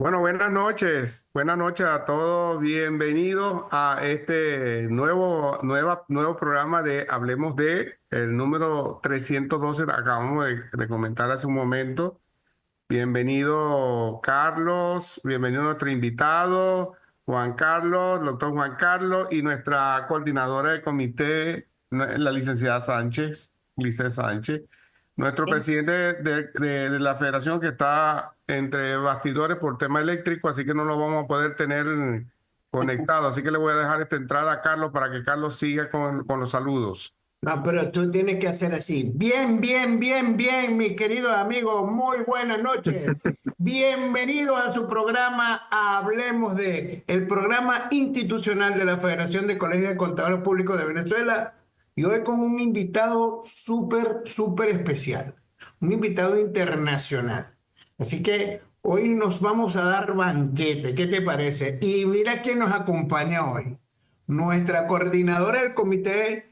Bueno, buenas noches a todos, bienvenidos a este nuevo programa de Hablemos de, el número 312, acabamos de comentar hace un momento. Bienvenido Carlos, bienvenido nuestro invitado, Juan Carlos, doctor Juan Carlos, y nuestra coordinadora de comité, la licenciada Sánchez, Lice Sánchez, nuestro Bien. presidente de la federación que está entre bastidores por tema eléctrico, así que no lo vamos a poder tener conectado, así que le voy a dejar esta entrada a Carlos para que Carlos siga con los saludos. No, pero tú tienes que hacer así. Bien, bien, bien, bien, mis queridos amigos. Muy buenas noches. Bienvenidos a su programa Hablemos de, el programa institucional de la Federación de Colegios de Contadores Públicos de Venezuela. Y hoy con un invitado súper, súper especial. Un invitado internacional. Así que hoy nos vamos a dar banquete. ¿Qué te parece? Y mira quién nos acompaña hoy. Nuestra coordinadora del comité.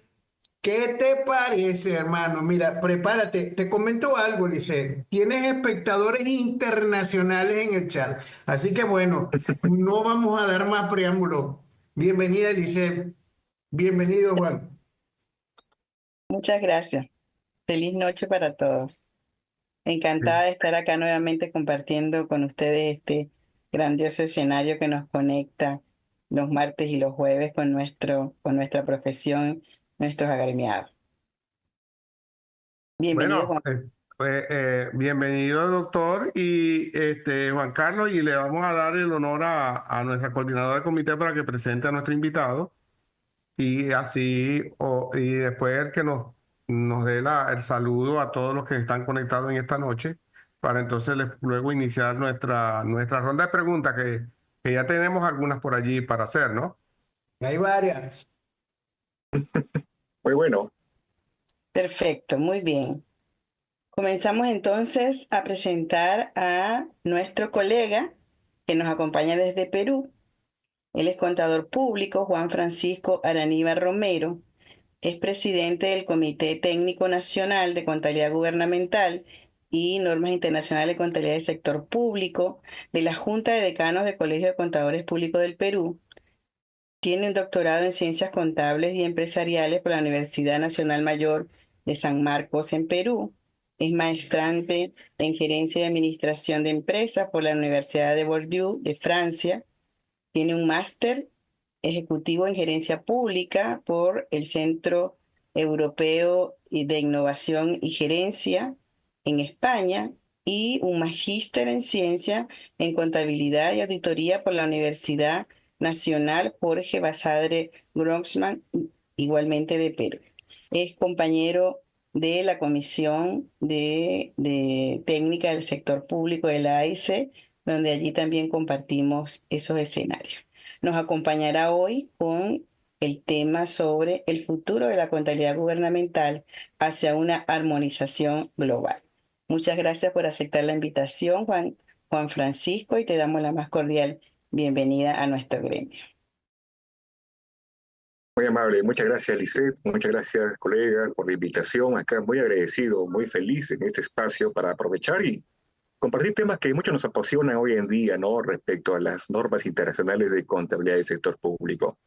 ¿Qué te parece, hermano? Mira, prepárate. Te comento algo, Lice. Tienes espectadores internacionales en el chat. Así que bueno, no vamos a dar más preámbulo. Bienvenida, Lice. Bienvenido, Juan. Muchas gracias. Feliz noche para todos. Encantada de estar acá nuevamente compartiendo con ustedes este grandioso escenario que nos conecta los martes y los jueves con nuestra profesión, nuestros agremiados. Bienvenido, Bueno, Juan. bienvenido, doctor, y Juan Carlos, y le vamos a dar el honor a nuestra coordinadora del comité para que presente a nuestro invitado, y así, y después el que nos dé el saludo a todos los que están conectados en esta noche, para entonces luego iniciar nuestra ronda de preguntas, que ya tenemos algunas por allí para hacer, ¿no? Hay varias. Muy bueno. Perfecto, muy bien. Comenzamos entonces a presentar a nuestro colega que nos acompaña desde Perú. Él es contador público, Juan Francisco Araníbar Romero. Es presidente del Comité Técnico Nacional de Contabilidad Gubernamental y Normas Internacionales de Contabilidad del Sector Público de la Junta de Decanos del Colegio de Contadores Públicos del Perú. Tiene un doctorado en Ciencias Contables y Empresariales por la Universidad Nacional Mayor de San Marcos en Perú. Es maestrante en Gerencia y Administración de Empresas por la Universidad de Bordeaux de Francia. Tiene un máster ejecutivo en gerencia pública por el Centro Europeo de Innovación y Gerencia en España y un magíster en ciencia en contabilidad y auditoría por la Universidad Nacional Jorge Basadre Grossman, igualmente de Perú. Es compañero de la Comisión de Técnica del Sector Público de la AIC, donde allí también compartimos esos escenarios. Nos acompañará hoy con el tema sobre el futuro de la contabilidad gubernamental hacia una armonización global. Muchas gracias por aceptar la invitación, Juan Francisco, y te damos la más cordial bienvenida a nuestro gremio. Muy amable. Muchas gracias, Lisette. Muchas gracias, colega, por la invitación. Acá muy agradecido, muy feliz en este espacio para aprovechar y compartir temas que mucho nos apasionan hoy en día, ¿no? Respecto a las normas internacionales de contabilidad del sector público.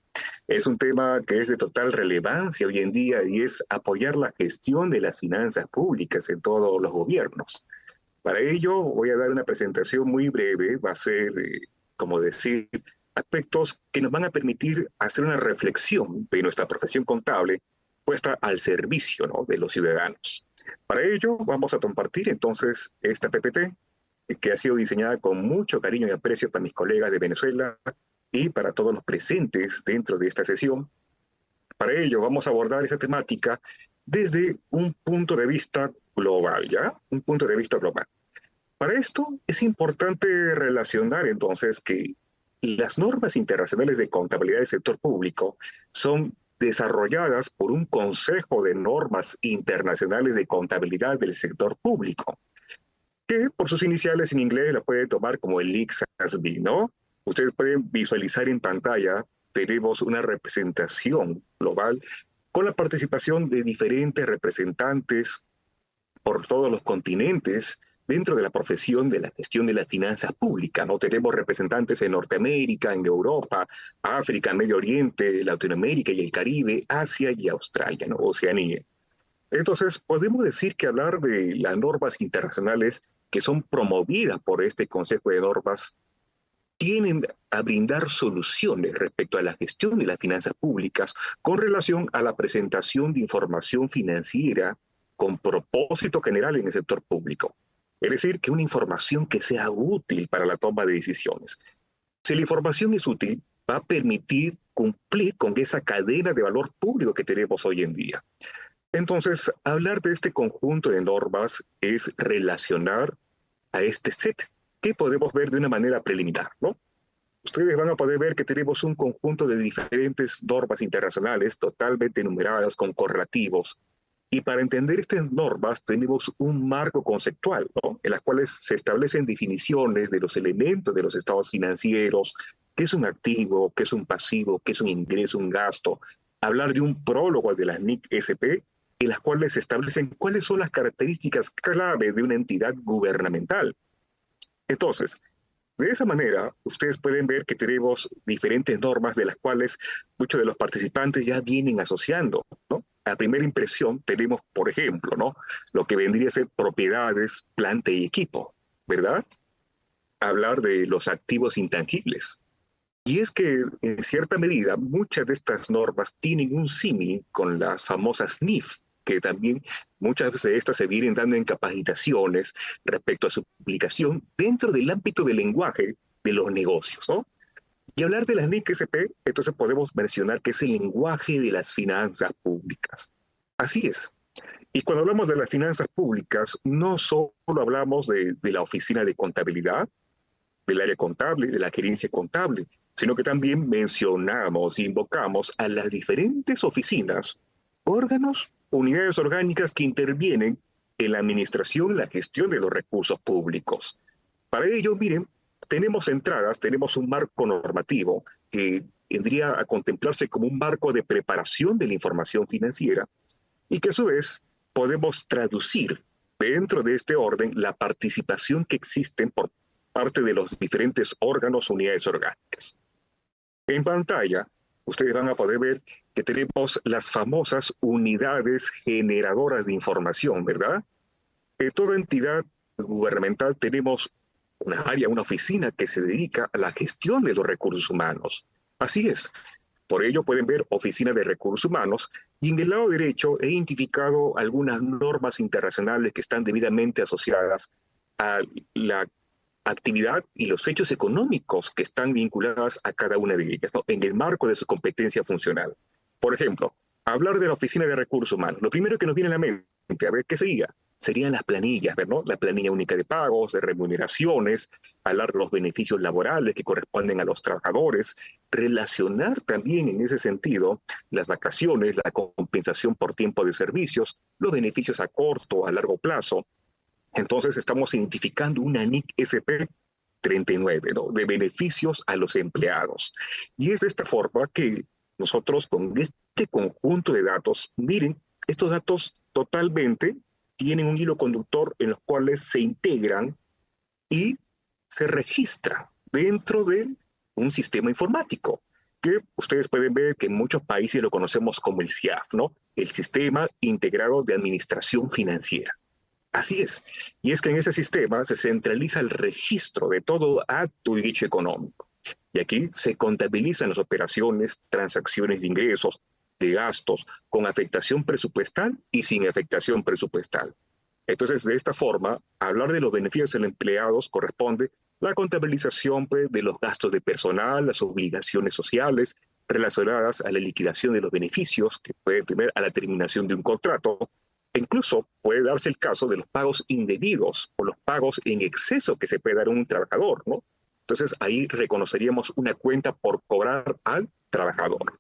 Es un tema que es de total relevancia hoy en día y es apoyar la gestión de las finanzas públicas en todos los gobiernos. Para ello voy a dar una presentación muy breve, va a ser, como decir, aspectos que nos van a permitir hacer una reflexión de nuestra profesión contable puesta al servicio, ¿no?, de los ciudadanos. Para ello vamos a compartir entonces esta PPT que ha sido diseñada con mucho cariño y aprecio para mis colegas de Venezuela y para todos los presentes dentro de esta sesión. Para ello vamos a abordar esa temática desde un punto de vista global, ¿ya? Un punto de vista global. Para esto es importante relacionar entonces que las normas internacionales de contabilidad del sector público son desarrolladas por un Consejo de Normas Internacionales de Contabilidad del Sector Público, que por sus iniciales en inglés la puede tomar como el ICSASB, ¿no? Ustedes pueden visualizar en pantalla, tenemos una representación global con la participación de diferentes representantes por todos los continentes dentro de la profesión de la gestión de las finanzas públicas, ¿no? Tenemos representantes en Norteamérica, en Europa, África, Medio Oriente, Latinoamérica y el Caribe, Asia y Australia, ¿no? Oceanía. Entonces, podemos decir que hablar de las normas internacionales que son promovidas por este Consejo de Normas tienen a brindar soluciones respecto a la gestión de las finanzas públicas con relación a la presentación de información financiera con propósito general en el sector público. Es decir, que una información que sea útil para la toma de decisiones. Si la información es útil, va a permitir cumplir con esa cadena de valor público que tenemos hoy en día. Entonces, hablar de este conjunto de normas es relacionar a este set que podemos ver de una manera preliminar, ¿no? Ustedes van a poder ver que tenemos un conjunto de diferentes normas internacionales totalmente enumeradas con correlativos. Y para entender estas normas tenemos un marco conceptual, ¿no? En las cuales se establecen definiciones de los elementos de los estados financieros, qué es un activo, qué es un pasivo, qué es un ingreso, un gasto. Hablar de un prólogo de las NIC-SP, en las cuales se establecen cuáles son las características clave de una entidad gubernamental. Entonces, de esa manera, ustedes pueden ver que tenemos diferentes normas de las cuales muchos de los participantes ya vienen asociando, ¿no? A primera impresión tenemos, por ejemplo, ¿no? Lo que vendría a ser propiedades, planta y equipo, ¿verdad? Hablar de los activos intangibles. Y es que, en cierta medida, muchas de estas normas tienen un símil con las famosas NIF, que también muchas de estas se vienen dando en capacitaciones respecto a su aplicación dentro del ámbito del lenguaje de los negocios, ¿no? Y hablar de las NIC-SP, entonces podemos mencionar que es el lenguaje de las finanzas públicas. Así es. Y cuando hablamos de las finanzas públicas, no solo hablamos de la oficina de contabilidad, del área contable, de la gerencia contable, sino que también mencionamos e invocamos a las diferentes oficinas, órganos, unidades orgánicas que intervienen en la administración y la gestión de los recursos públicos. Para ello, miren, tenemos entradas, tenemos un marco normativo que vendría a contemplarse como un marco de preparación de la información financiera y que a su vez podemos traducir dentro de este orden la participación que existen por parte de los diferentes órganos, unidades orgánicas. En pantalla, ustedes van a poder ver que tenemos las famosas unidades generadoras de información, ¿verdad? En toda entidad gubernamental tenemos una área, una oficina que se dedica a la gestión de los recursos humanos. Así es. Por ello pueden ver Oficina de Recursos Humanos y en el lado derecho he identificado algunas normas internacionales que están debidamente asociadas a la actividad y los hechos económicos que están vinculadas a cada una de ellas, ¿no? En el marco de su competencia funcional. Por ejemplo, hablar de la Oficina de Recursos Humanos. Lo primero que nos viene a la mente, a ver, ¿qué sería? Serían las planillas, ¿no? La planilla única de pagos, de remuneraciones, hablar de los beneficios laborales que corresponden a los trabajadores, relacionar también en ese sentido las vacaciones, la compensación por tiempo de servicios, los beneficios a corto, a largo plazo. Entonces estamos identificando una NIC-SP 39, ¿no? De beneficios a los empleados. Y es de esta forma que nosotros con este conjunto de datos, miren, estos datos totalmente tienen un hilo conductor en los cuales se integran y se registran dentro de un sistema informático, que ustedes pueden ver que en muchos países lo conocemos como el SIAF, ¿no? El Sistema Integrado de Administración Financiera. Así es. Y es que en ese sistema se centraliza el registro de todo acto y hecho económico. Y aquí se contabilizan las operaciones, transacciones de ingresos, de gastos, con afectación presupuestal y sin afectación presupuestal. Entonces, de esta forma, hablar de los beneficios de los empleados corresponde la contabilización, pues, de los gastos de personal, las obligaciones sociales relacionadas a la liquidación de los beneficios que puede tener a la terminación de un contrato. E incluso puede darse el caso de los pagos indebidos o los pagos en exceso que se puede dar a un trabajador, ¿no? Entonces, ahí reconoceríamos una cuenta por cobrar al trabajador.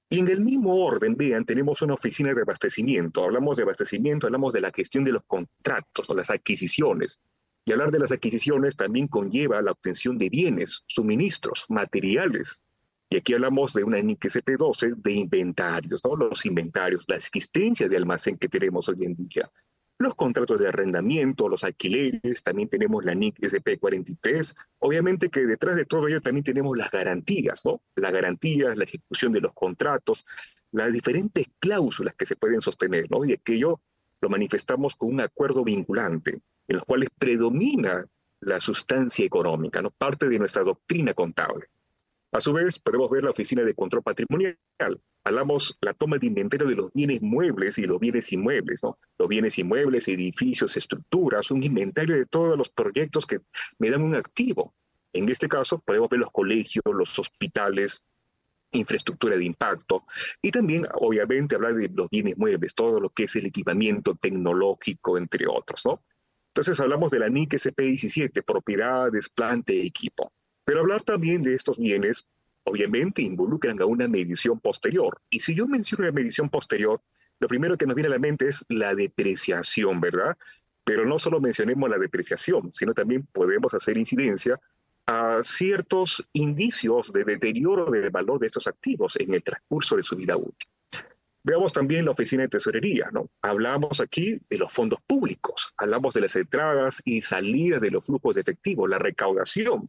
Y en el mismo orden, vean, tenemos una oficina de abastecimiento. Hablamos de abastecimiento, hablamos de la gestión de los contratos o las adquisiciones. Y hablar de las adquisiciones también conlleva la obtención de bienes, suministros, materiales. Y aquí hablamos de una NIC-SP 12 de inventarios, ¿no? Los inventarios, la existencia de almacén que tenemos hoy en día. los contratos de arrendamiento, los alquileres, también tenemos la NIC SP43. Obviamente que detrás de todo ello también tenemos las garantías, ¿no? Las garantías, la ejecución de los contratos, las diferentes cláusulas que se pueden sostener, ¿no? Y aquello lo manifestamos con un acuerdo vinculante, en los cuales predomina la sustancia económica, ¿no? Parte de nuestra doctrina contable. A su vez, podemos ver la Oficina de Control Patrimonial. Hablamos la toma de inventario de los bienes muebles y los bienes inmuebles, ¿no? Los bienes inmuebles, edificios, estructuras, un inventario de todos los proyectos que me dan un activo. En este caso, podemos ver los colegios, los hospitales, infraestructura de impacto, y también, obviamente, hablar de los bienes muebles, todo lo que es el equipamiento tecnológico, entre otros, ¿no? Entonces hablamos de la NIC SP17, propiedades, planta y equipo. Pero hablar también de estos bienes, obviamente, involucran a una medición posterior. Y si yo menciono una medición posterior, lo primero que nos viene a la mente es la depreciación, ¿verdad? Pero no solo mencionemos la depreciación, sino también podemos hacer incidencia a ciertos indicios de deterioro del valor de estos activos en el transcurso de su vida útil. Veamos también la oficina de tesorería, ¿no? Hablamos aquí de los fondos públicos, hablamos de las entradas y salidas de los flujos de efectivo, la recaudación,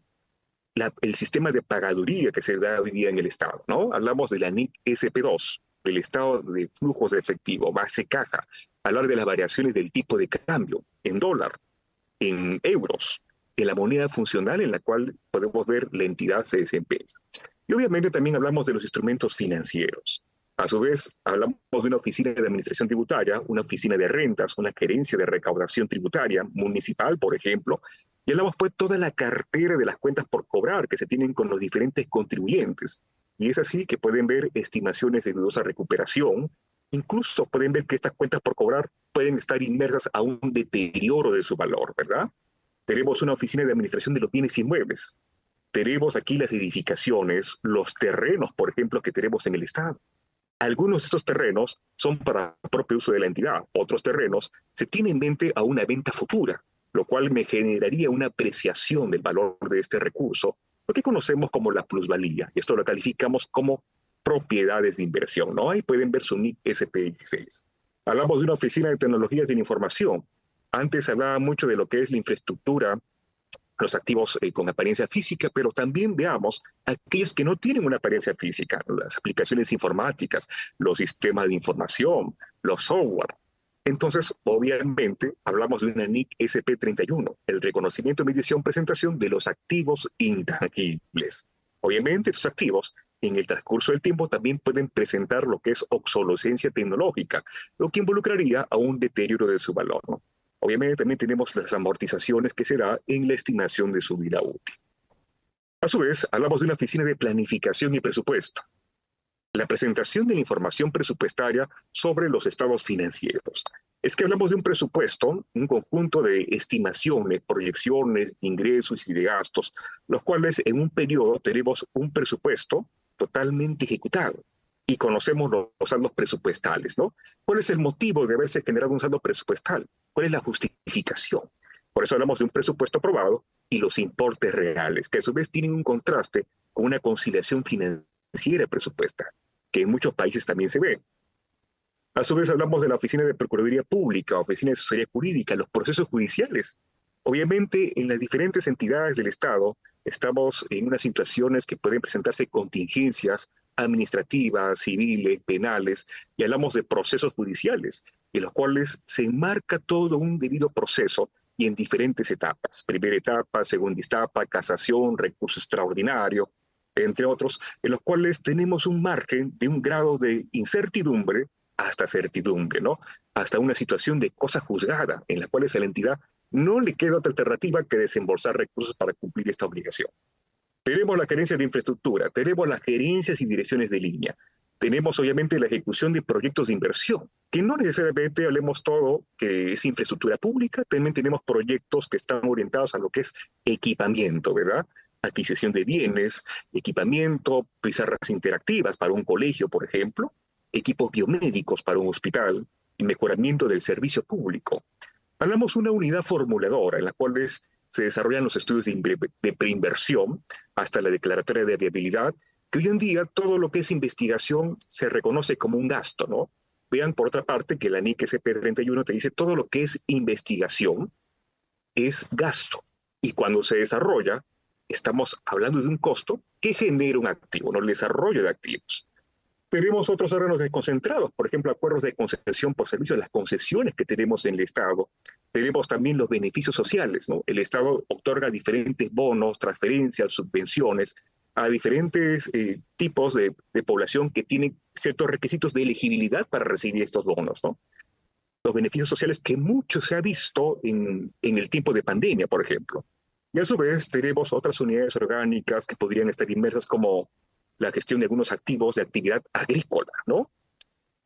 el sistema de pagaduría que se da hoy día en el Estado, ¿no? Hablamos de la NIC SP2, del estado de flujos de efectivo, base caja, hablar de las variaciones del tipo de cambio en dólar, en euros, en la moneda funcional en la cual podemos ver la entidad se desempeña. Y obviamente también hablamos de los instrumentos financieros. A su vez, hablamos de una oficina de administración tributaria, una oficina de rentas, una gerencia de recaudación tributaria municipal, por ejemplo, y hablamos pues toda la cartera de las cuentas por cobrar que se tienen con los diferentes contribuyentes. Y es así que pueden ver estimaciones de dudosa recuperación, incluso pueden ver que estas cuentas por cobrar pueden estar inmersas a un deterioro de su valor, ¿verdad? Tenemos una oficina de administración de los bienes inmuebles. Tenemos aquí las edificaciones, los terrenos, por ejemplo, que tenemos en el Estado. Algunos de estos terrenos son para propio uso de la entidad. Otros terrenos se tienen en mente a una venta futura, lo cual me generaría una apreciación del valor de este recurso, lo que conocemos como la plusvalía. Y esto lo calificamos como propiedades de inversión, ¿no? Ahí pueden ver su NIC SP16. Hablamos de una oficina de tecnologías de la información. Antes hablaba mucho de lo que es la infraestructura, los activos con apariencia física, pero también veamos aquellos que no tienen una apariencia física, las aplicaciones informáticas, los sistemas de información, los software. Entonces, obviamente, hablamos de una NIC SP31, el reconocimiento, medición, presentación de los activos intangibles. Obviamente, estos activos, en el transcurso del tiempo, también pueden presentar lo que es obsolescencia tecnológica, lo que involucraría a un deterioro de su valor, ¿no? Obviamente también tenemos las amortizaciones que se da en la estimación de su vida útil. A su vez, hablamos de una oficina de planificación y presupuesto. La presentación de la información presupuestaria sobre los estados financieros. Es que hablamos de un presupuesto, un conjunto de estimaciones, proyecciones de ingresos y de gastos, los cuales en un periodo tenemos un presupuesto totalmente ejecutado. Y conocemos los saldos presupuestales, ¿no? ¿Cuál es el motivo de haberse generado un saldo presupuestal? ¿Cuál es la justificación? Por eso hablamos de un presupuesto aprobado y los importes reales, que a su vez tienen un contraste con una conciliación financiera presupuestal, que en muchos países también se ve. A su vez hablamos de la Oficina de Procuraduría Pública, Oficina de Asesoría Jurídica, los procesos judiciales. Obviamente, en las diferentes entidades del Estado estamos en unas situaciones que pueden presentarse contingencias administrativas, civiles, penales, y hablamos de procesos judiciales, en los cuales se enmarca todo un debido proceso y en diferentes etapas. Primera etapa, segunda etapa, casación, recurso extraordinario, entre otros, en los cuales tenemos un margen de un grado de incertidumbre hasta certidumbre, ¿no? Hasta una situación de cosa juzgada, en la cual a la entidad no le queda otra alternativa que desembolsar recursos para cumplir esta obligación. Tenemos la gerencia de infraestructura, tenemos las gerencias y direcciones de línea, tenemos obviamente la ejecución de proyectos de inversión, que no necesariamente hablemos todo que es infraestructura pública, también tenemos proyectos que están orientados a lo que es equipamiento, ¿verdad? Adquisición de bienes, equipamiento, pizarras interactivas para un colegio, por ejemplo, equipos biomédicos para un hospital, y mejoramiento del servicio público. Hablamos de una unidad formuladora en la cual se desarrollan los estudios de preinversión hasta la declaratoria de viabilidad, que hoy en día todo lo que es investigación se reconoce como un gasto, ¿no? Vean por otra parte que la NIC SP31 te dice todo lo que es investigación es gasto. Y cuando se desarrolla, estamos hablando de un costo que genera un activo, no el desarrollo de activos. Tenemos otros órganos desconcentrados, por ejemplo, acuerdos de concesión por servicios, las concesiones que tenemos en el Estado. Tenemos también los beneficios sociales, ¿no? El Estado otorga diferentes bonos, transferencias, subvenciones a diferentes tipos de población que tienen ciertos requisitos de elegibilidad para recibir estos bonos, ¿no? Los beneficios sociales que mucho se ha visto en el tiempo de pandemia, por ejemplo. Y a su vez tenemos otras unidades orgánicas que podrían estar inmersas como la gestión de algunos activos de actividad agrícola, ¿no?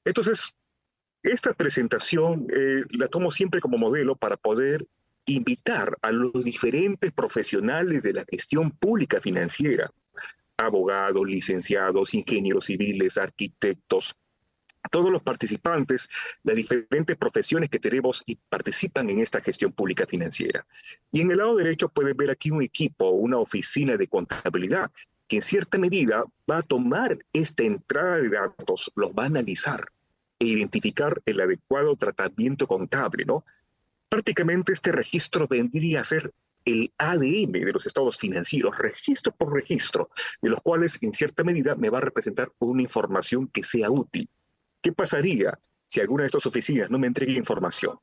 Entonces, esta presentación la tomo siempre como modelo para poder invitar a los diferentes profesionales de la gestión pública financiera, abogados, licenciados, ingenieros civiles, arquitectos, todos los participantes, las diferentes profesiones que tenemos y participan en esta gestión pública financiera. Y en el lado derecho pueden ver aquí un equipo, una oficina de contabilidad, que en cierta medida va a tomar esta entrada de datos, los va a analizar e identificar el adecuado tratamiento contable, ¿no? Prácticamente este registro vendría a ser el ADN de los estados financieros, registro por registro, de los cuales en cierta medida me va a representar una información que sea útil. ¿Qué pasaría si alguna de estas oficinas no me entrega información?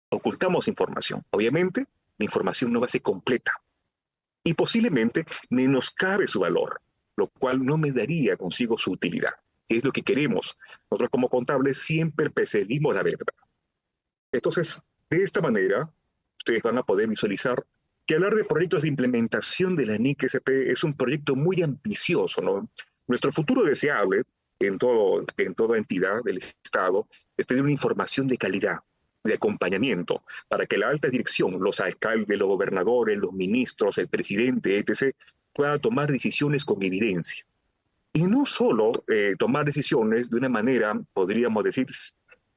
Ocultamos información. Obviamente, la información no va a ser completa y posiblemente menoscabe su valor, lo cual no me daría consigo su utilidad, que es lo que queremos. Nosotros como contables siempre perseguimos la verdad. Entonces, de esta manera, ustedes van a poder visualizar que hablar de proyectos de implementación de la NIC SP es un proyecto muy ambicioso, ¿no? Nuestro futuro deseable en toda entidad del Estado es tener una información de calidad, de acompañamiento, para que la alta dirección, los alcaldes, los gobernadores, los ministros, el presidente, etc., pueda tomar decisiones con evidencia. Y no solo tomar decisiones de una manera, podríamos decir,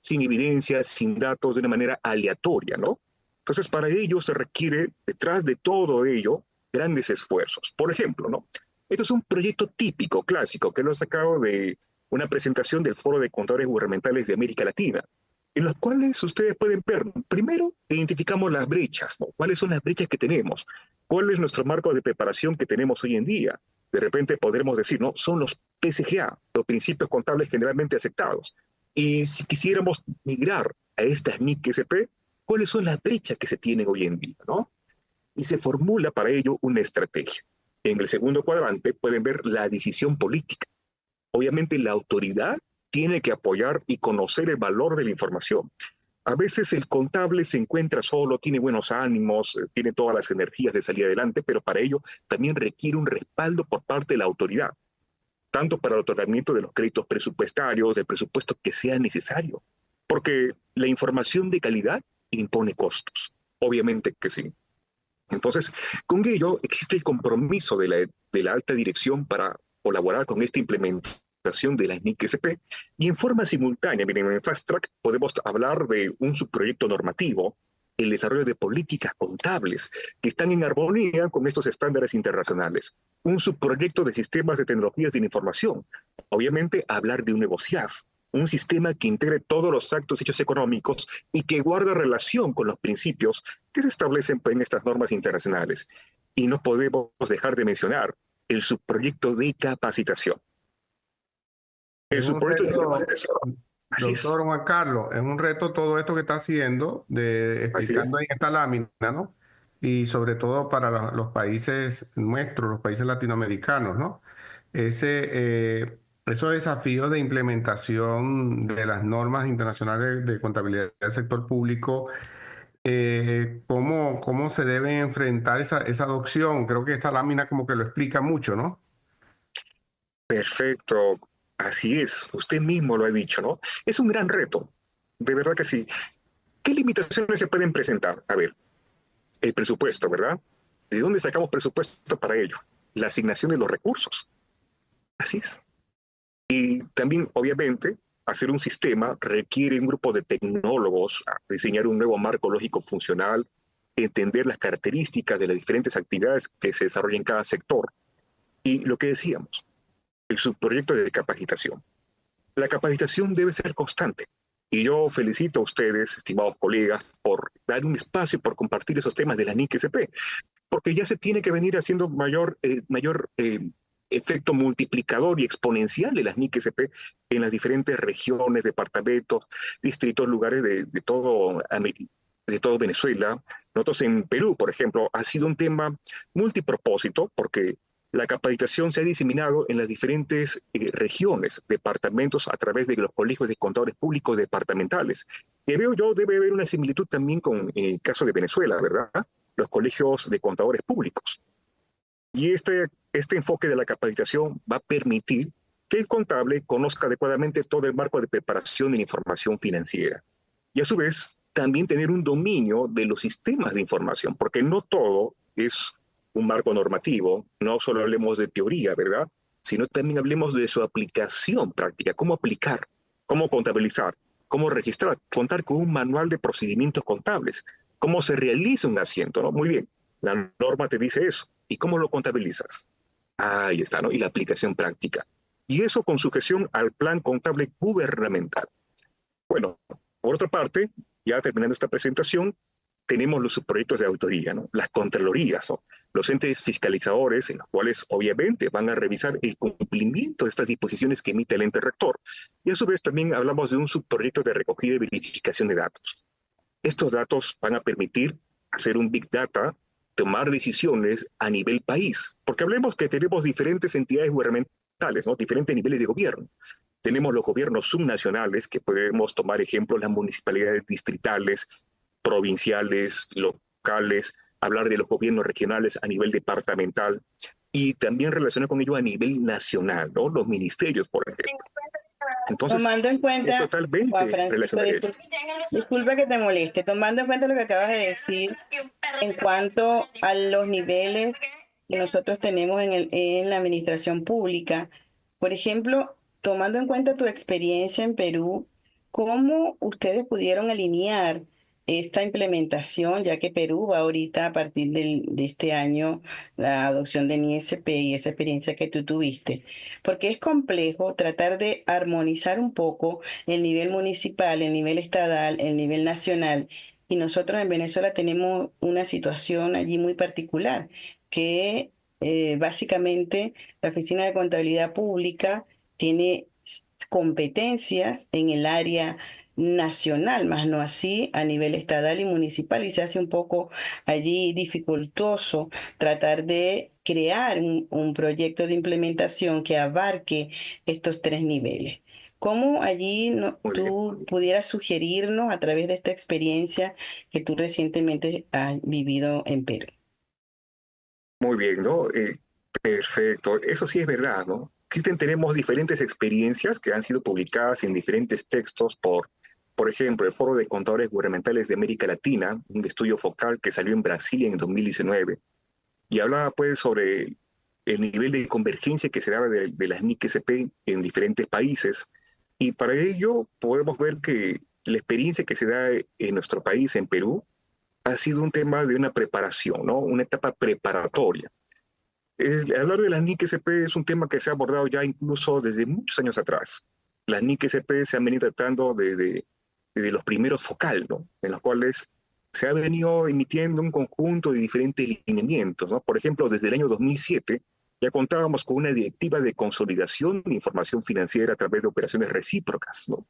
sin evidencia, sin datos, de una manera aleatoria, ¿no? Entonces, para ello se requiere, detrás de todo ello, grandes esfuerzos. Por ejemplo, ¿no? Esto es un proyecto típico, clásico, que lo he sacado de una presentación del Foro de Contadores Gubernamentales de América Latina, en los cuales ustedes pueden ver, primero, identificamos las brechas, ¿no? ¿Cuáles son las brechas que tenemos? ¿Cuál es nuestro marco de preparación que tenemos hoy en día? De repente podremos decir, ¿no? Son los PCGA, los principios contables generalmente aceptados. Y si quisiéramos migrar a estas NIC SP, ¿cuáles son las brechas que se tienen hoy en día, ¿no? Y se formula para ello una estrategia. En el segundo cuadrante pueden ver la decisión política. Obviamente la autoridad tiene que apoyar y conocer el valor de la información. A veces el contable se encuentra solo, tiene buenos ánimos, tiene todas las energías de salir adelante, pero para ello también requiere un respaldo por parte de la autoridad, tanto para el otorgamiento de los créditos presupuestarios, del presupuesto que sea necesario, porque la información de calidad impone costos, obviamente que sí. Entonces, con ello existe el compromiso de la alta dirección para colaborar con esta implementación de la NIC SP y en forma simultánea, miren, en Fast Track podemos hablar de un subproyecto normativo, el desarrollo de políticas contables que están en armonía con estos estándares internacionales, un subproyecto de sistemas de tecnologías de la información, obviamente hablar de un nuevo SIAF, un sistema que integre todos los actos hechos económicos y que guarda relación con los principios que se establecen en estas normas internacionales. Y no podemos dejar de mencionar el subproyecto de capacitación. El subproyecto de capacitación. Doctor Juan Carlos, es un reto todo esto que está haciendo, explicando en esta lámina, ¿no? Y sobre todo para los países nuestros, los países latinoamericanos, ¿no? Esos desafíos de implementación de las normas internacionales de contabilidad del sector público, ¿cómo se debe enfrentar esa adopción? Creo que esta lámina como que lo explica mucho, ¿no? Perfecto, así es, usted mismo lo ha dicho, ¿no? Es un gran reto, de verdad que sí. ¿Qué limitaciones se pueden presentar? A ver, el presupuesto, ¿verdad? ¿De dónde sacamos presupuesto para ello? La asignación de los recursos. Así es. Y también, obviamente, hacer un sistema requiere un grupo de tecnólogos, a diseñar un nuevo marco lógico funcional, entender las características de las diferentes actividades que se desarrollan en cada sector. Y lo que decíamos, el subproyecto de capacitación. la capacitación debe ser constante. Y yo felicito a ustedes, estimados colegas, por dar un espacio, por compartir esos temas de la NIC-SP, porque ya se tiene que venir haciendo mayor efecto multiplicador y exponencial de las NIC-SP en las diferentes regiones, departamentos, distritos, lugares de todo Venezuela. Nosotros en Perú, por ejemplo, ha sido un tema multipropósito porque la capacitación se ha diseminado en las diferentes regiones, departamentos, a través de los colegios de contadores públicos departamentales. Que veo yo, debe haber una similitud también con el caso de Venezuela, ¿verdad? Los colegios de contadores públicos. Y este enfoque de la capacitación va a permitir que el contable conozca adecuadamente todo el marco de preparación de la información financiera. Y a su vez, también tener un dominio de los sistemas de información, porque no todo es un marco normativo, no solo hablemos de teoría, ¿verdad? Sino también hablemos de su aplicación práctica, cómo aplicar, cómo contabilizar, cómo registrar, contar con un manual de procedimientos contables, cómo se realiza un asiento, ¿no? Muy bien, la norma te dice eso. ¿Y cómo lo contabilizas? Ahí está, ¿no? Y la aplicación práctica. Y eso con sujeción al plan contable gubernamental. Bueno, por otra parte, ya terminando esta presentación, tenemos los subproyectos de auditoría, ¿no? Las contralorías, ¿no? Los entes fiscalizadores, en los cuales obviamente van a revisar el cumplimiento de estas disposiciones que emite el ente rector. Y a su vez también hablamos de un subproyecto de recogida y verificación de datos. Estos datos van a permitir hacer un Big Data, tomar decisiones a nivel país, porque hablemos que tenemos diferentes entidades gubernamentales, ¿no? Diferentes niveles de gobierno. Tenemos los gobiernos subnacionales, que podemos tomar ejemplo, las municipalidades distritales, provinciales, locales, hablar de los gobiernos regionales a nivel departamental y también relacionar con ello a nivel nacional, ¿no? Los ministerios, por ejemplo. Entonces, tomando en es cuenta, totalmente Juan Francisco, relacionado. disculpa que te moleste, tomando en cuenta lo que acabas de decir en cuanto a los niveles que nosotros tenemos en la administración pública, por ejemplo, tomando en cuenta tu experiencia en Perú, ¿cómo ustedes pudieron alinear esta implementación, ya que Perú va ahorita a partir de este año la adopción de NISP y esa experiencia que tú tuviste? Porque es complejo tratar de armonizar un poco el nivel municipal, el nivel estatal, el nivel nacional. Y nosotros en Venezuela tenemos una situación allí muy particular, que básicamente la Oficina de Contabilidad Pública tiene competencias en el área nacional, más no así a nivel estatal y municipal, y se hace un poco allí dificultoso tratar de crear un proyecto de implementación que abarque estos tres niveles. ¿Cómo allí Muy bien. tú pudieras sugerirnos a través de esta experiencia que tú recientemente has vivido en Perú? Muy bien, ¿no? Perfecto. Eso sí es verdad, ¿no? Existen, tenemos diferentes experiencias que han sido publicadas en diferentes textos por ejemplo, el Foro de Contadores Gubernamentales de América Latina, un estudio focal que salió en Brasil en 2019, y hablaba pues sobre el nivel de convergencia que se daba de las NIC-SP en diferentes países. Y para ello podemos ver que la experiencia que se da en nuestro país, en Perú, ha sido un tema de una preparación, ¿no? Una etapa preparatoria. Hablar de las NIC-SP es un tema que se ha abordado ya incluso desde muchos años atrás. Las NIC-SP se han venido tratando desde los primeros focal, ¿no? En los cuales se ha venido emitiendo un conjunto de diferentes lineamientos, ¿no? Por ejemplo, desde el año 2007 ya contábamos con una directiva de consolidación de información financiera a través de operaciones recíprocas, ¿no?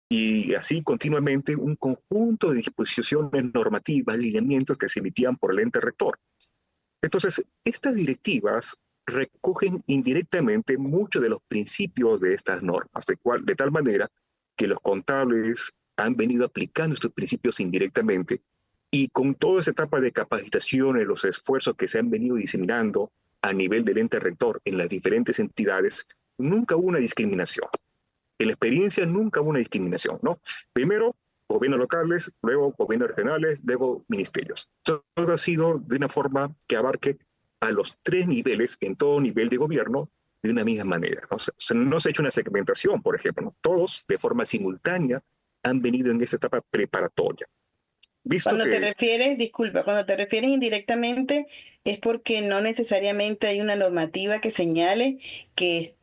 Y así continuamente un conjunto de disposiciones normativas, lineamientos que se emitían por el ente rector. Entonces, estas directivas recogen indirectamente muchos de los principios de estas normas, de tal manera que los contables han venido aplicando estos principios indirectamente y con toda esa etapa de capacitación, los esfuerzos que se han venido diseminando a nivel del ente rector en las diferentes entidades, nunca hubo una discriminación. En la experiencia nunca hubo una discriminación, ¿no? Primero, gobiernos locales, luego gobiernos regionales, luego ministerios. Todo ha sido de una forma que abarque a los tres niveles, en todo nivel de gobierno, de una misma manera, ¿no? No se ha hecho una segmentación, por ejemplo, ¿no? Todos de forma simultánea han venido en esta etapa preparatoria. visto Cuando te que refieres, disculpa, cuando te refieres indirectamente es porque no necesariamente hay una normativa que señale que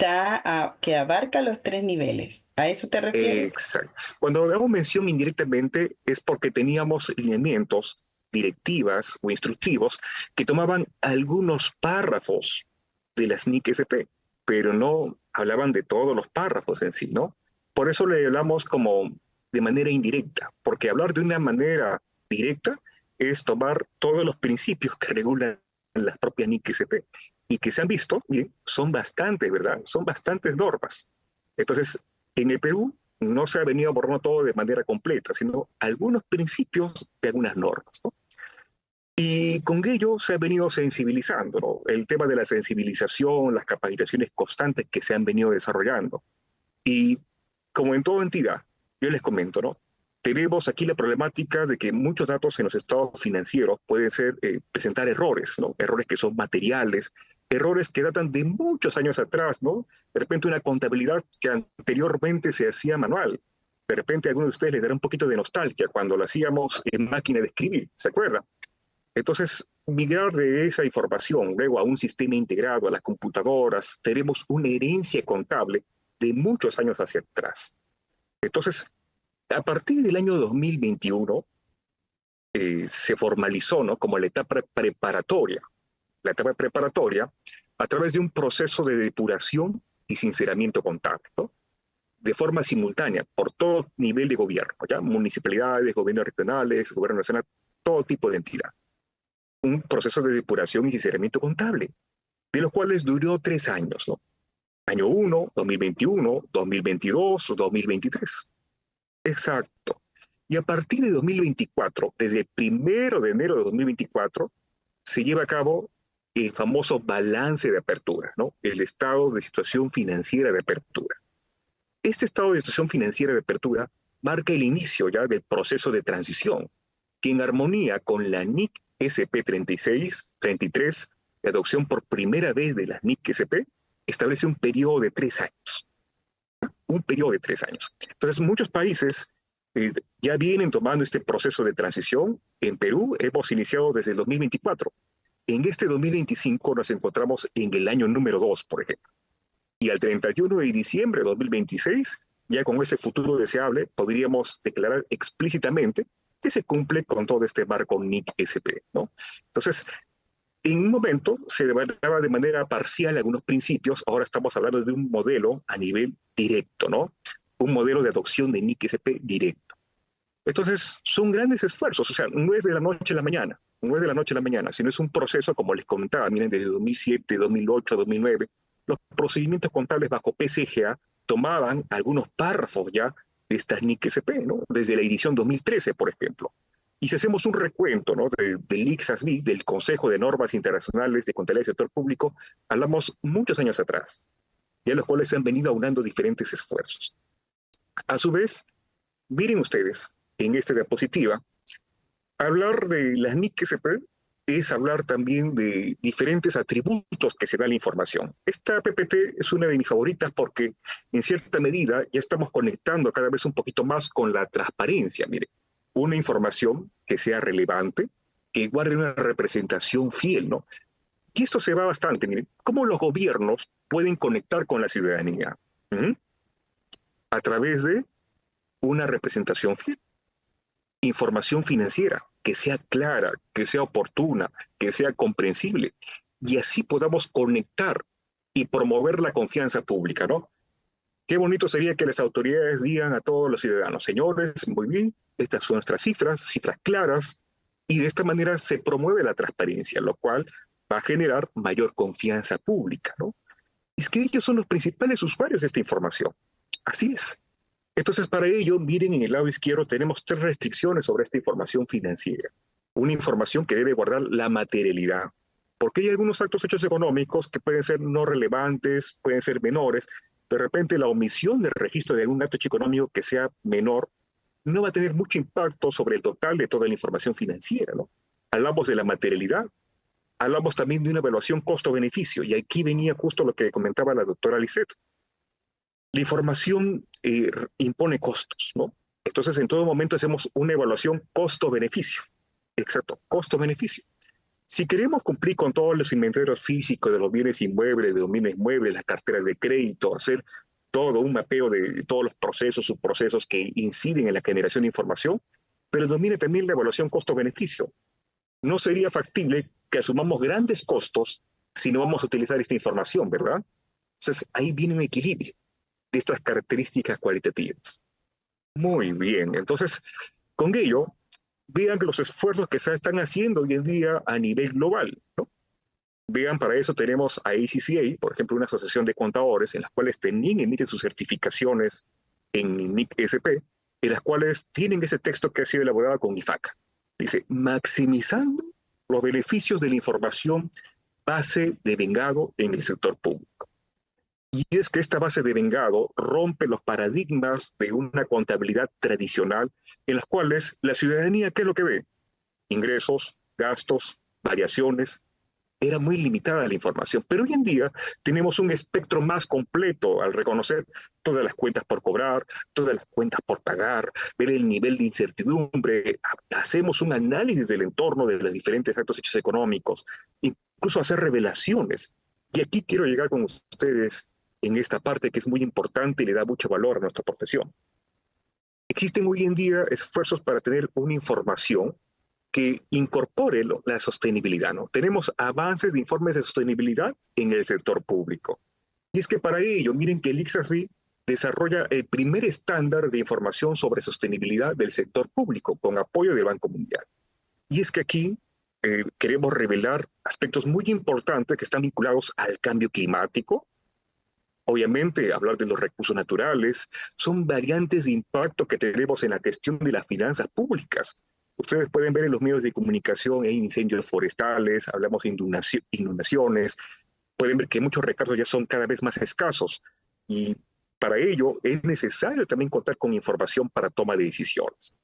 que abarca los tres niveles. ¿A eso te refieres? exacto. Cuando hago mención indirectamente es porque teníamos lineamientos, directivas o instructivos que tomaban algunos párrafos de las NIC-SP, pero no hablaban de todos los párrafos en sí, ¿no? Por eso le hablamos como de manera indirecta, porque hablar de una manera directa es tomar todos los principios que regulan las propias NIC-SP y que se han visto, miren, son bastantes, ¿verdad? Son bastantes normas. Entonces, en el Perú no se ha venido abordando todo de manera completa, sino algunos principios de algunas normas, ¿no? Y con ello se ha venido sensibilizando, ¿no? El tema de la sensibilización, las capacitaciones constantes que se han venido desarrollando. Y como en toda entidad, yo les comento, ¿no? Tenemos aquí la problemática de que muchos datos en los estados financieros pueden presentar errores, ¿no? Errores que son materiales, errores que datan de muchos años atrás, ¿no? De repente una contabilidad que anteriormente se hacía manual. De repente a algunos de ustedes les dará un poquito de nostalgia cuando lo hacíamos en máquina de escribir, ¿se acuerdan? Entonces, migrar de esa información luego a un sistema integrado, a las computadoras, tenemos una herencia contable de muchos años hacia atrás. Entonces, a partir del año 2021, se formalizó, ¿no? Como la etapa preparatoria. La etapa preparatoria a través de un proceso de depuración y sinceramiento contable, ¿no? De forma simultánea por todo nivel de gobierno, ¿ya? Municipalidades, gobiernos regionales, gobierno nacional, todo tipo de entidad. Un proceso de depuración y sinceramiento contable, de los cuales duró 3 años, ¿no? Año 1, 2021, 2022, 2023. Exacto. Y a partir de 2024, desde el 1 de enero de 2024, se lleva a cabo el famoso balance de apertura, ¿no? El estado de situación financiera de apertura. Este estado de situación financiera de apertura marca el inicio ya del proceso de transición, que en armonía con la NIC SP 36-33, de adopción por primera vez de las NIC SP, establece un periodo de 3 años. Un periodo de 3 años. Entonces, muchos países ya vienen tomando este proceso de transición. En Perú hemos iniciado desde el 2024. En este 2025 nos encontramos en el año número 2, por ejemplo. Y al 31 de diciembre de 2026, ya con ese futuro deseable, podríamos declarar explícitamente que se cumple con todo este marco NIC-SP, ¿no? Entonces, en un momento se evaluaba de manera parcial algunos principios, ahora estamos hablando de un modelo a nivel directo, ¿no? Un modelo de adopción de NIC-SP directo. Entonces, son grandes esfuerzos, o sea, no es de la noche a la mañana, no es de la noche a la mañana, sino es un proceso, como les comentaba, miren, desde 2007, 2008, 2009, los procedimientos contables bajo PCGA tomaban algunos párrafos ya de estas NIC-SP, ¿no? Desde la edición 2013, por ejemplo. Y si hacemos un recuento, ¿no? del ICSASB, del Consejo de Normas Internacionales de Contabilidad del Sector Público, hablamos muchos años atrás, y a los cuales se han venido aunando diferentes esfuerzos. A su vez, miren ustedes, en esta diapositiva, hablar de las NIC-SP es hablar también de diferentes atributos que se da a la información. Esta PPT es una de mis favoritas porque, en cierta medida, ya estamos conectando cada vez un poquito más con la transparencia. Mire, una información que sea relevante, que guarde una representación fiel, ¿no? Y esto se va bastante, miren, cómo los gobiernos pueden conectar con la ciudadanía. A través de una representación fiel. Información financiera que sea clara, que sea oportuna, que sea comprensible, y así podamos conectar y promover la confianza pública, ¿no? Qué bonito sería que las autoridades digan a todos los ciudadanos, señores, muy bien, estas son nuestras cifras, cifras claras, y de esta manera se promueve la transparencia, lo cual va a generar mayor confianza pública, ¿no? Es que ellos son los principales usuarios de esta información. Así es. Entonces, para ello, miren, en el lado izquierdo tenemos 3 restricciones sobre esta información financiera. Una información que debe guardar la materialidad, porque hay algunos actos hechos económicos que pueden ser no relevantes, pueden ser menores. De repente, la omisión del registro de algún acto hecho económico que sea menor no va a tener mucho impacto sobre el total de toda la información financiera, ¿no? Hablamos de la materialidad, hablamos también de una evaluación costo-beneficio, y aquí venía justo lo que comentaba la doctora Lisette. La información impone costos, ¿no? Entonces, en todo momento hacemos una evaluación costo-beneficio. Exacto, costo-beneficio. Si queremos cumplir con todos los inventarios físicos de los bienes inmuebles, de los bienes muebles, las carteras de crédito, hacer todo un mapeo de todos los procesos, subprocesos que inciden en la generación de información, pero domine también la evaluación costo-beneficio. No sería factible que asumamos grandes costos si no vamos a utilizar esta información, ¿verdad? Entonces, ahí viene un equilibrio de estas características cualitativas. Muy bien, entonces, con ello, vean los esfuerzos que se están haciendo hoy en día a nivel global, ¿no? Vean, para eso tenemos a ACCA, por ejemplo, una asociación de contadores en las cuales también emiten sus certificaciones en NIC-SP, en las cuales tienen ese texto que ha sido elaborado con IFAC. Dice, maximizando los beneficios de la información base de vengado en el sector público. Y es que esta base de vengado rompe los paradigmas de una contabilidad tradicional en las cuales la ciudadanía, ¿qué es lo que ve? Ingresos, gastos, variaciones. Era muy limitada la información, pero hoy en día tenemos un espectro más completo al reconocer todas las cuentas por cobrar, todas las cuentas por pagar, ver el nivel de incertidumbre, hacemos un análisis del entorno de los diferentes actos hechos económicos, incluso hacer revelaciones. Y aquí quiero llegar con ustedes en esta parte que es muy importante y le da mucho valor a nuestra profesión. Existen hoy en día esfuerzos para tener una información que incorpore la sostenibilidad, ¿no? Tenemos avances de informes de sostenibilidad en el sector público. Y es que para ello, miren que el ICSASB desarrolla el primer estándar de información sobre sostenibilidad del sector público con apoyo del Banco Mundial. Y es que aquí queremos revelar aspectos muy importantes que están vinculados al cambio climático. Obviamente, hablar de los recursos naturales son variantes de impacto que tenemos en la gestión de las finanzas públicas. Ustedes pueden ver en los medios de comunicación, hay incendios forestales, hablamos de inundaciones, pueden ver que muchos recursos ya son cada vez más escasos y para ello es necesario también contar con información para toma de decisiones.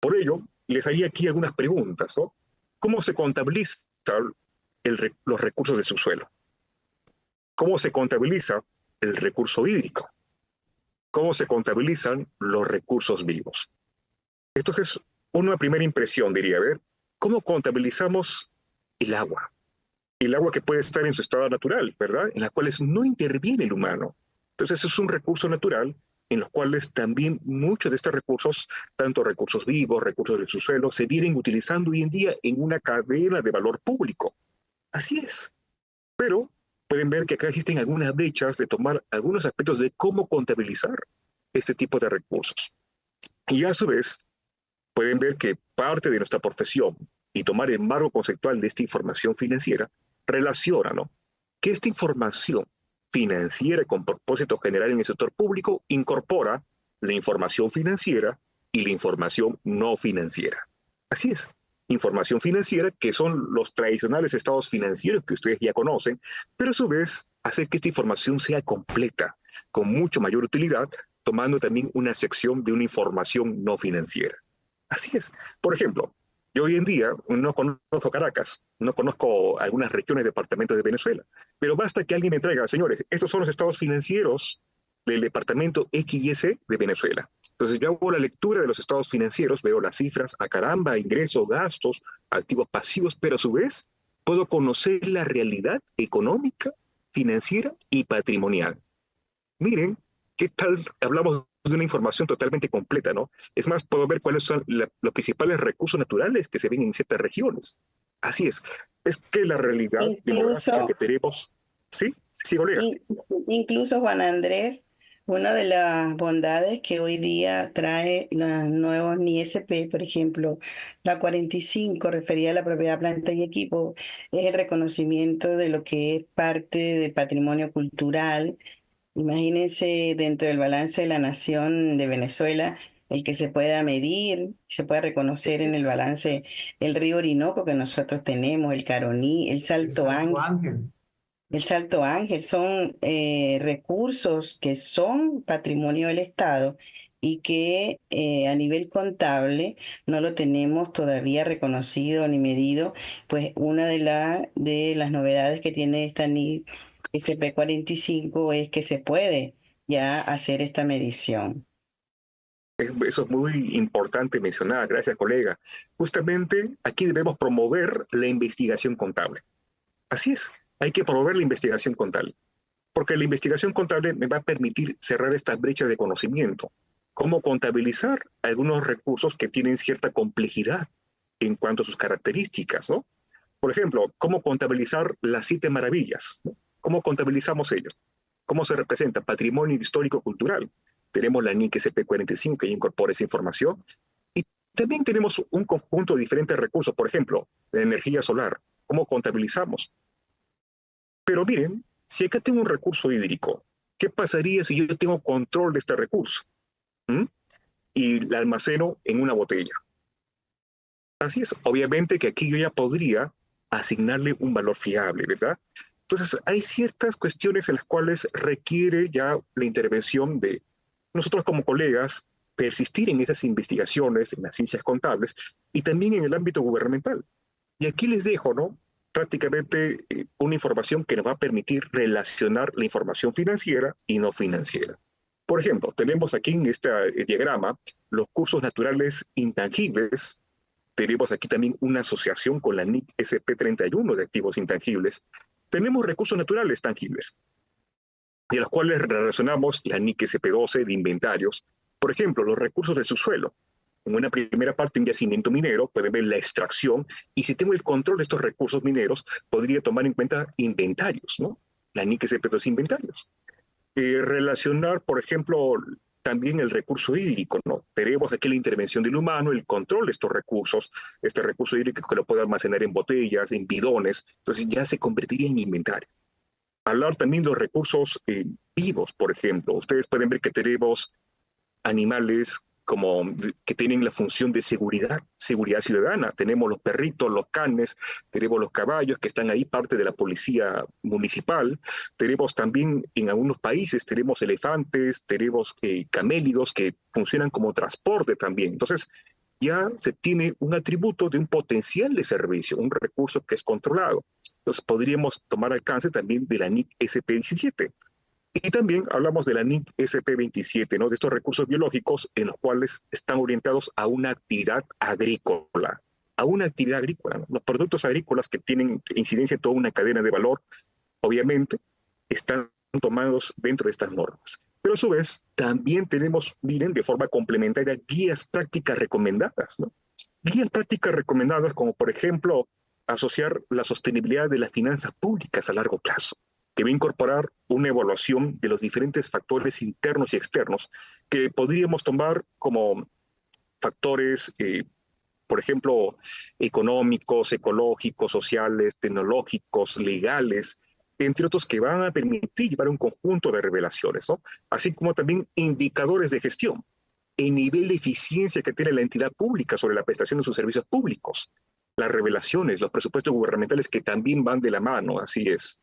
Por ello, les haría aquí algunas preguntas, ¿no? ¿Cómo se contabilizan los recursos de subsuelo? ¿Cómo se contabiliza el recurso hídrico? ¿Cómo se contabilizan los recursos vivos? Entonces, una primera impresión diría, a ver, ¿cómo contabilizamos el agua? El agua que puede estar en su estado natural, ¿verdad? En las cuales no interviene el humano. Entonces, es un recurso natural en los cuales también muchos de estos recursos, tanto recursos vivos, recursos del subsuelo, se vienen utilizando hoy en día en una cadena de valor público. Así es. Pero pueden ver que acá existen algunas brechas de tomar algunos aspectos de cómo contabilizar este tipo de recursos. Y a su vez, pueden ver que parte de nuestra profesión y tomar el marco conceptual de esta información financiera relaciona, ¿no?, que esta información financiera con propósito general en el sector público incorpora la información financiera y la información no financiera. Así es, información financiera que son los tradicionales estados financieros que ustedes ya conocen, pero a su vez hacer que esta información sea completa, con mucho mayor utilidad, tomando también una sección de una información no financiera. Así es. Por ejemplo, yo hoy en día no conozco Caracas, no conozco algunas regiones, departamentos de Venezuela, pero basta que alguien me traiga, señores, estos son los estados financieros del departamento XYZ de Venezuela. Entonces yo hago la lectura de los estados financieros, veo las cifras, a caramba, ingresos, gastos, activos pasivos, pero a su vez puedo conocer la realidad económica, financiera y patrimonial. Miren, ¿qué tal? Hablamos de una información totalmente completa, ¿no? Es más, puedo ver cuáles son los principales recursos naturales que se ven en ciertas regiones. Así es que la realidad demográfica que Incluso, tenemos, ¿sí? Sí, colega. incluso Juan Andrés, una de las bondades que hoy día trae los nuevos NISP, por ejemplo, la 45, referida a la propiedad, planta y equipo, es el reconocimiento de lo que es parte del patrimonio cultural. Imagínense dentro del balance de la nación de Venezuela, el que se pueda medir, se pueda reconocer en el balance el río Orinoco que nosotros tenemos, el Caroní, el El Salto Santo Ángel. Ángel. El Salto Ángel son recursos que son patrimonio del Estado y que a nivel contable no lo tenemos todavía reconocido ni medido, pues una de las novedades que tiene esta NI SP 45 es que se puede ya hacer esta medición. Eso es muy importante mencionar, gracias colega. Justamente aquí debemos promover la investigación contable. Así es, hay que promover la investigación contable, porque la investigación contable me va a permitir cerrar esta brecha de conocimiento, cómo contabilizar algunos recursos que tienen cierta complejidad en cuanto a sus características, ¿no? Por ejemplo, cómo contabilizar las 7 maravillas, ¿no? ¿Cómo contabilizamos ello? ¿Cómo se representa? Patrimonio histórico-cultural. Tenemos la NIC SP45 que incorpora esa información. Y también tenemos un conjunto de diferentes recursos, por ejemplo, la energía solar. ¿Cómo contabilizamos? Pero miren, si acá tengo un recurso hídrico, ¿qué pasaría si yo tengo control de este recurso? ¿Mm? Y la almaceno en una botella. Así es, obviamente que aquí yo ya podría asignarle un valor fiable, ¿verdad? Entonces, hay ciertas cuestiones en las cuales requiere ya la intervención de nosotros como colegas, persistir en esas investigaciones, en las ciencias contables y también en el ámbito gubernamental. Y aquí les dejo, ¿no? Prácticamente una información que nos va a permitir relacionar la información financiera y no financiera. Por ejemplo, tenemos aquí en este diagrama los cursos naturales intangibles. Tenemos aquí también una asociación con la NIC SP31 de activos intangibles. Tenemos recursos naturales tangibles, de los cuales relacionamos la NIC SP12 de inventarios. Por ejemplo, los recursos del subsuelo. En una primera parte, un yacimiento minero, puede ver la extracción, y si tengo el control de estos recursos mineros, podría tomar en cuenta inventarios, ¿no? La NIC SP2 inventarios. Relacionar, por ejemplo, también el recurso hídrico, ¿no? Tenemos aquí la intervención del humano, el control de estos recursos, este recurso hídrico que lo puede almacenar en botellas, en bidones, entonces ya se convertiría en inventario. Hablar también de los recursos vivos, por ejemplo. Ustedes pueden ver que tenemos animales como que tienen la función de seguridad ciudadana. Tenemos los perritos, los canes, tenemos los caballos que están ahí, parte de la policía municipal. Tenemos también en algunos países, tenemos elefantes, tenemos camélidos que funcionan como transporte también. Entonces, ya se tiene un atributo de un potencial de servicio, un recurso que es controlado. Entonces, podríamos tomar alcance también de la NIC SP17. Y también hablamos de la NIC SP27, ¿no? De estos recursos biológicos en los cuales están orientados a una actividad agrícola. A una actividad agrícola, ¿no? Los productos agrícolas que tienen incidencia en toda una cadena de valor, obviamente, están tomados dentro de estas normas. Pero a su vez, también tenemos, miren, de forma complementaria, guías prácticas recomendadas, ¿no? Guías prácticas recomendadas como, por ejemplo, asociar la sostenibilidad de las finanzas públicas a largo plazo, que va a incorporar una evaluación de los diferentes factores internos y externos que podríamos tomar como factores, por ejemplo, económicos, ecológicos, sociales, tecnológicos, legales, entre otros que van a permitir llevar un conjunto de revelaciones, ¿no? Así como también indicadores de gestión, el nivel de eficiencia que tiene la entidad pública sobre la prestación de sus servicios públicos, las revelaciones, los presupuestos gubernamentales que también van de la mano, así es.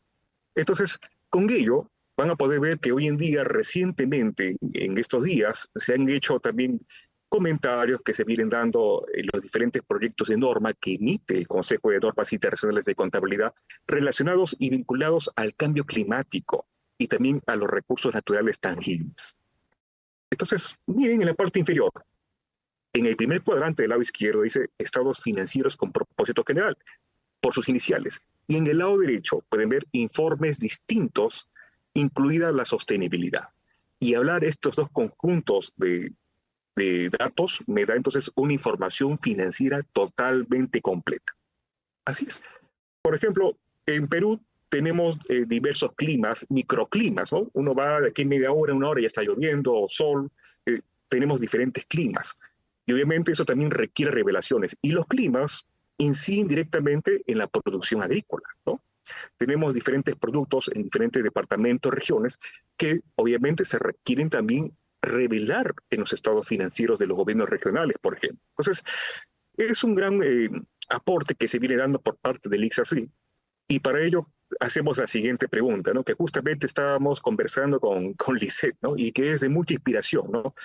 Entonces, con ello, van a poder ver que hoy en día, recientemente, en estos días, se han hecho también comentarios que se vienen dando en los diferentes proyectos de norma que emite el Consejo de Normas Internacionales de Contabilidad relacionados y vinculados al cambio climático y también a los recursos naturales tangibles. Entonces, miren en la parte inferior, en el primer cuadrante del lado izquierdo dice estados financieros con propósito general, por sus iniciales. Y en el lado derecho pueden ver informes distintos, incluida la sostenibilidad. Y hablar estos dos conjuntos de datos me da entonces una información financiera totalmente completa. Así es. Por ejemplo, en Perú tenemos diversos climas, microclimas, ¿no? Uno va de aquí media hora, una hora y ya está lloviendo, o sol. Tenemos diferentes climas. Y obviamente eso también requiere revelaciones. Y los climas inciden directamente en la producción agrícola, ¿no? Tenemos diferentes productos en diferentes departamentos, regiones, que obviamente se requieren también revelar en los estados financieros de los gobiernos regionales, por ejemplo. Entonces, es un gran aporte que se viene dando por parte del ICSASI, y para ello hacemos la siguiente pregunta, ¿no? Que justamente estábamos conversando con Lisette, ¿no? Y que es de mucha inspiración, ¿no?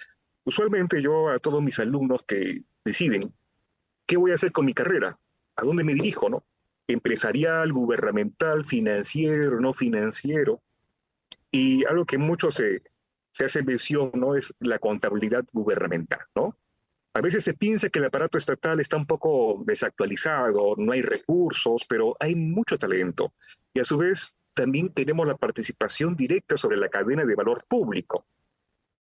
Usualmente yo a todos mis alumnos que deciden ¿qué voy a hacer con mi carrera? ¿A dónde me dirijo, no? Empresarial, gubernamental, financiero, no financiero. Y algo que muchos se hace mención, ¿no? Es la contabilidad gubernamental, ¿no? A veces se piensa que el aparato estatal está un poco desactualizado, no hay recursos, pero hay mucho talento. Y a su vez también tenemos la participación directa sobre la cadena de valor público.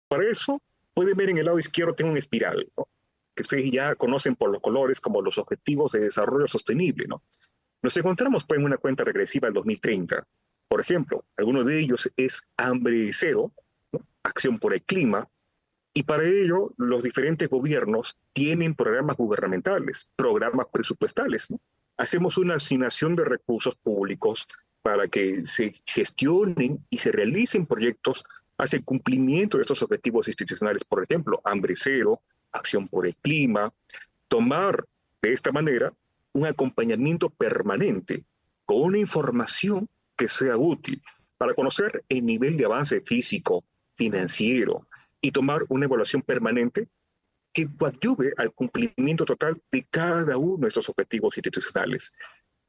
Para eso, pueden ver en el lado izquierdo, tengo una espiral, ¿no? Que ustedes ya conocen por los colores como los Objetivos de Desarrollo Sostenible, ¿no? Nos encontramos pues en una cuenta regresiva al 2030. Por ejemplo, alguno de ellos es hambre cero, ¿no? Acción por el clima, y para ello los diferentes gobiernos tienen programas gubernamentales, programas presupuestales, ¿no? Hacemos una asignación de recursos públicos para que se gestionen y se realicen proyectos hacia el cumplimiento de estos objetivos institucionales, por ejemplo, hambre cero, acción por el clima, tomar de esta manera un acompañamiento permanente con una información que sea útil para conocer el nivel de avance físico, financiero y tomar una evaluación permanente que coadyuve al cumplimiento total de cada uno de estos objetivos institucionales.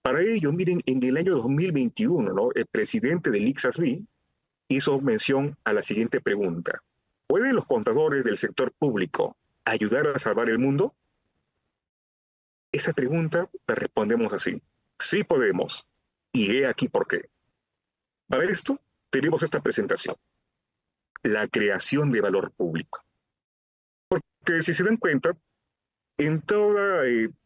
Para ello, miren, en el año 2021, ¿no? El presidente del ICSASB hizo mención a la siguiente pregunta. ¿Pueden los contadores del sector público ayudar a salvar el mundo? Esa pregunta la respondemos así. Sí podemos. Y he aquí por qué. Para esto, tenemos esta presentación. La creación de valor público. Porque si se dan cuenta, en toda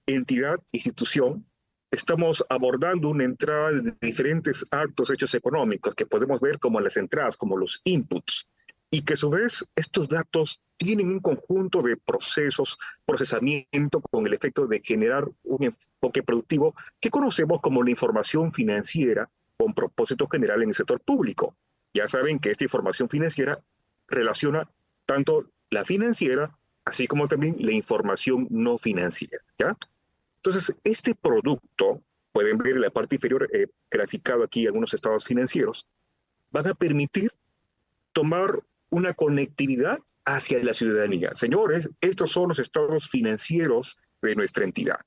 entidad, institución, estamos abordando una entrada de diferentes actos, hechos económicos que podemos ver como las entradas, como los inputs, y que a su vez estos datos tienen un conjunto de procesos, procesamiento con el efecto de generar un enfoque productivo que conocemos como la información financiera con propósito general en el sector público. Ya saben que esta información financiera relaciona tanto la financiera así como también la información no financiera, ¿ya? Entonces, este producto, pueden ver en la parte inferior, graficado aquí algunos estados financieros, van a permitir tomar una conectividad hacia la ciudadanía. Señores, estos son los estados financieros de nuestra entidad.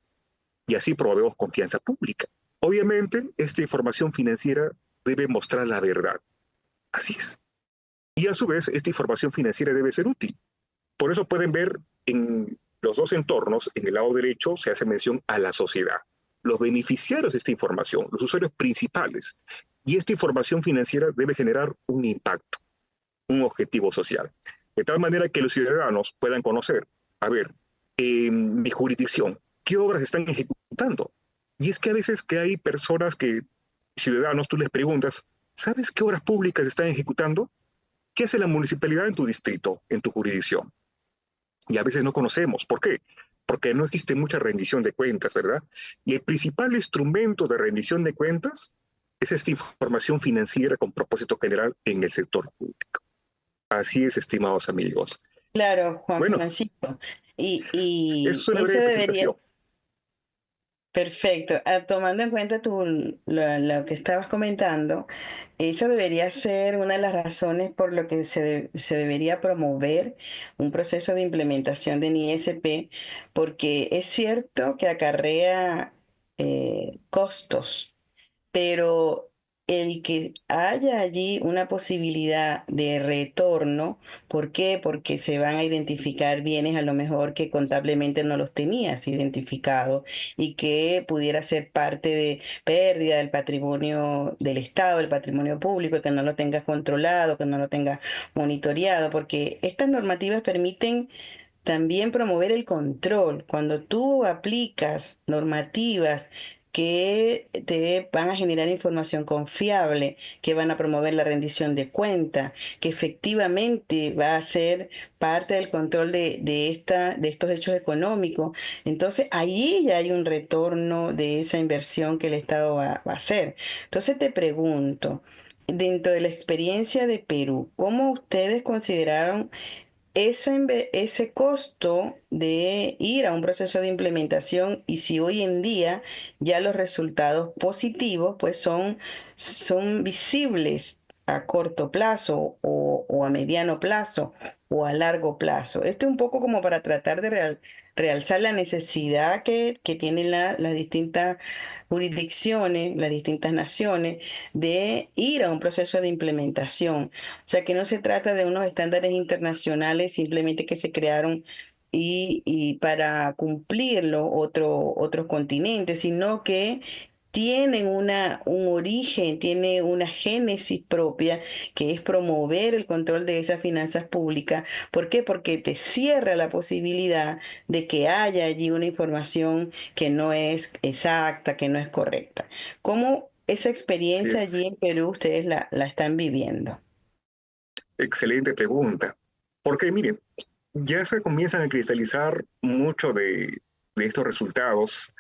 Y así promovemos confianza pública. Obviamente, esta información financiera debe mostrar la verdad. Así es. Y a su vez, esta información financiera debe ser útil. Por eso pueden ver en los dos entornos, en el lado derecho se hace mención a la sociedad, los beneficiarios de esta información, los usuarios principales. Y esta información financiera debe generar un impacto, un objetivo social. De tal manera que los ciudadanos puedan conocer, a ver, en mi jurisdicción, ¿qué obras están ejecutando? Y es que a veces que hay personas que, ciudadanos, tú les preguntas, ¿sabes qué obras públicas están ejecutando? ¿Qué hace la municipalidad en tu distrito, en tu jurisdicción? Y a veces no conocemos. ¿Por qué? Porque no existe mucha rendición de cuentas, ¿verdad? Y el principal instrumento de rendición de cuentas es esta información financiera con propósito general en el sector público. Así es, estimados amigos. Claro, Juan Bueno, Francisco. Y es una esto breve debería, presentación. perfecto, tomando en cuenta lo que estabas comentando, eso debería ser una de las razones por lo que se debería promover un proceso de implementación de NISP, porque es cierto que acarrea costos, pero el que haya allí una posibilidad de retorno, ¿por qué? Porque se van a identificar bienes a lo mejor que contablemente no los tenías identificados y que pudiera ser parte de pérdida del patrimonio del Estado, del patrimonio público, que no lo tengas controlado, que no lo tengas monitoreado, porque estas normativas permiten también promover el control. Cuando tú aplicas normativas que te van a generar información confiable, que van a promover la rendición de cuenta, que efectivamente va a ser parte del control de estos hechos económicos, entonces allí ya hay un retorno de esa inversión que el Estado va a hacer. Entonces te pregunto, dentro de la experiencia de Perú, ¿cómo ustedes consideraron ese costo de ir a un proceso de implementación, y si hoy en día ya los resultados positivos pues son visibles a corto plazo o a mediano plazo o a largo plazo. Esto es un poco como para tratar de realzar la necesidad que tienen las distintas jurisdicciones, las distintas naciones, de ir a un proceso de implementación. O sea, que no se trata de unos estándares internacionales simplemente que se crearon y para cumplirlo otros continentes, sino que tienen un origen, tiene una génesis propia, que es promover el control de esas finanzas públicas. ¿Por qué? Porque te cierra la posibilidad de que haya allí una información que no es exacta, que no es correcta. ¿Cómo esa Así experiencia es. allí en Perú ustedes la están viviendo? Excelente pregunta. Porque miren, ya se comienzan a cristalizar mucho de estos resultados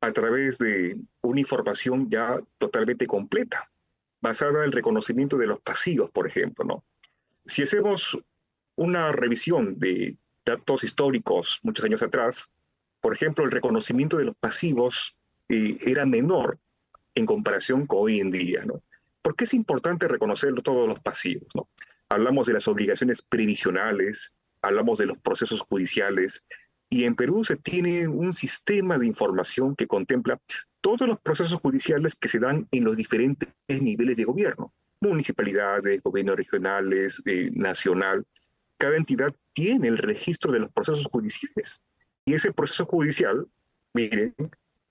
a través de una información ya totalmente completa, basada en el reconocimiento de los pasivos, por ejemplo, ¿no? Si hacemos una revisión de datos históricos muchos años atrás, por ejemplo, el reconocimiento de los pasivos era menor en comparación con hoy en día, ¿no? ¿Por qué es importante reconocer todos los pasivos, ¿no? Hablamos de las obligaciones previsionales, hablamos de los procesos judiciales, y en Perú se tiene un sistema de información que contempla todos los procesos judiciales que se dan en los diferentes niveles de gobierno, municipalidades, gobiernos regionales, nacional. Cada entidad tiene el registro de los procesos judiciales. Y ese proceso judicial, miren,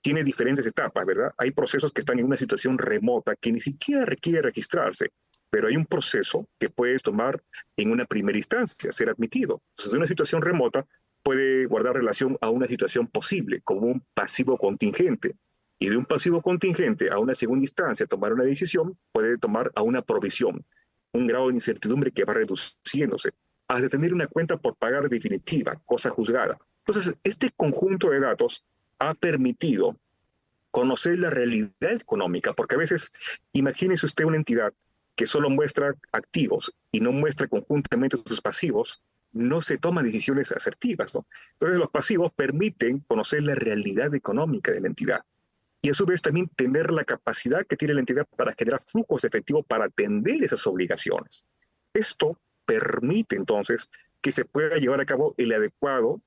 tiene diferentes etapas, ¿verdad? Hay procesos que están en una situación remota que ni siquiera requiere registrarse, pero hay un proceso que puedes tomar en una primera instancia, ser admitido. Entonces, una situación remota puede guardar relación a una situación posible, como un pasivo contingente. Y de un pasivo contingente a una segunda instancia, tomar una decisión, puede tomar a una provisión, un grado de incertidumbre que va reduciéndose, hasta tener una cuenta por pagar definitiva, cosa juzgada. Entonces, este conjunto de datos ha permitido conocer la realidad económica, porque a veces, imagínese usted una entidad que solo muestra activos y no muestra conjuntamente sus pasivos, no se toman decisiones asertivas, ¿no? Entonces, los pasivos permiten conocer la realidad económica de la entidad y a su vez también tener la capacidad que tiene la entidad para generar flujos de efectivo para atender esas obligaciones. Esto permite entonces que se pueda llevar a cabo el adecuado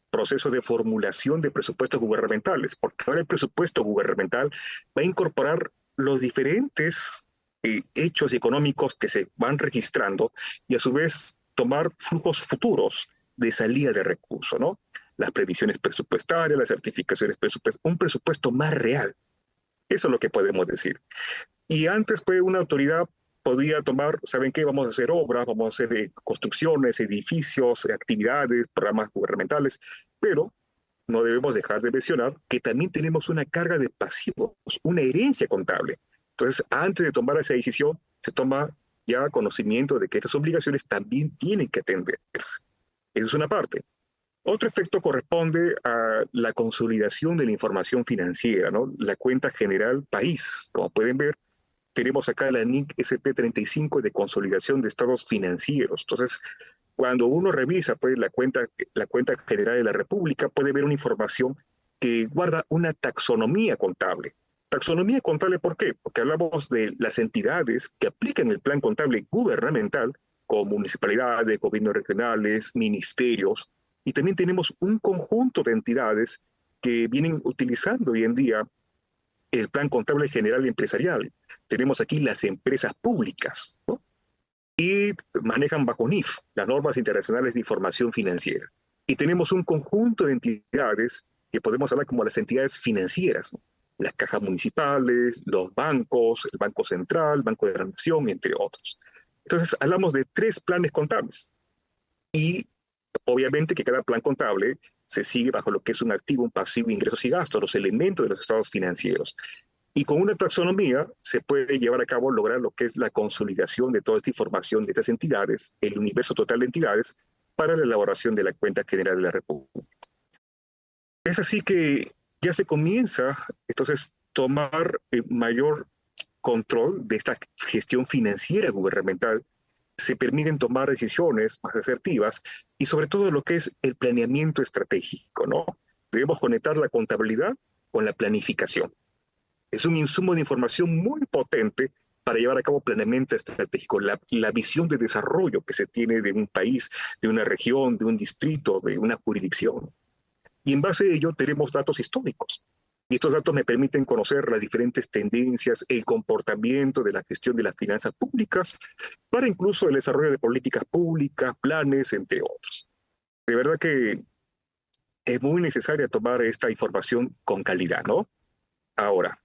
proceso de formulación de presupuestos gubernamentales, porque ahora el presupuesto gubernamental va a incorporar los diferentes hechos económicos que se van registrando y a su vez tomar flujos futuros de salida de recursos, ¿no? Las previsiones presupuestarias, las certificaciones presupuestarias, un presupuesto más real. Eso es lo que podemos decir. Y antes, pues, una autoridad podía tomar, ¿saben qué? Vamos a hacer obras, vamos a hacer construcciones, edificios, actividades, programas gubernamentales, pero no debemos dejar de mencionar que también tenemos una carga de pasivos, una herencia contable. Entonces, antes de tomar esa decisión, se toma ya conocimiento de que estas obligaciones también tienen que atenderse. Esa es una parte. Otro efecto corresponde a la consolidación de la información financiera, ¿no? La cuenta general país. Como pueden ver, tenemos acá la NIC SP35 de consolidación de estados financieros. Entonces, cuando uno revisa pues, la cuenta general de la República, puede ver una información que guarda una taxonomía contable. Taxonomía contable, ¿por qué? Porque hablamos de las entidades que aplican el plan contable gubernamental, como municipalidades, gobiernos regionales, ministerios, y también tenemos un conjunto de entidades que vienen utilizando hoy en día el plan contable general y empresarial. Tenemos aquí las empresas públicas, ¿no? Y manejan bajo NIF, las normas internacionales de información financiera. Y tenemos un conjunto de entidades que podemos hablar como las entidades financieras, ¿no? Las cajas municipales, los bancos, el Banco Central, el Banco de la Nación, entre otros. Entonces, hablamos de 3 planes contables. Y obviamente que cada plan contable se sigue bajo lo que es un activo, un pasivo, ingresos y gastos, los elementos de los estados financieros. Y con una taxonomía se puede llevar a cabo, lograr lo que es la consolidación de toda esta información de estas entidades, el universo total de entidades, para la elaboración de la cuenta general de la República. Es así que ya se comienza, entonces, tomar mayor control de esta gestión financiera gubernamental, se permiten tomar decisiones más asertivas y sobre todo lo que es el planeamiento estratégico, ¿no? Debemos conectar la contabilidad con la planificación. Es un insumo de información muy potente para llevar a cabo planeamiento estratégico, la visión de desarrollo que se tiene de un país, de una región, de un distrito, de una jurisdicción. Y en base a ello tenemos datos históricos. Y estos datos me permiten conocer las diferentes tendencias, el comportamiento de la gestión de las finanzas públicas, para incluso el desarrollo de políticas públicas, planes, entre otros. De verdad que es muy necesaria tomar esta información con calidad, ¿no? Ahora,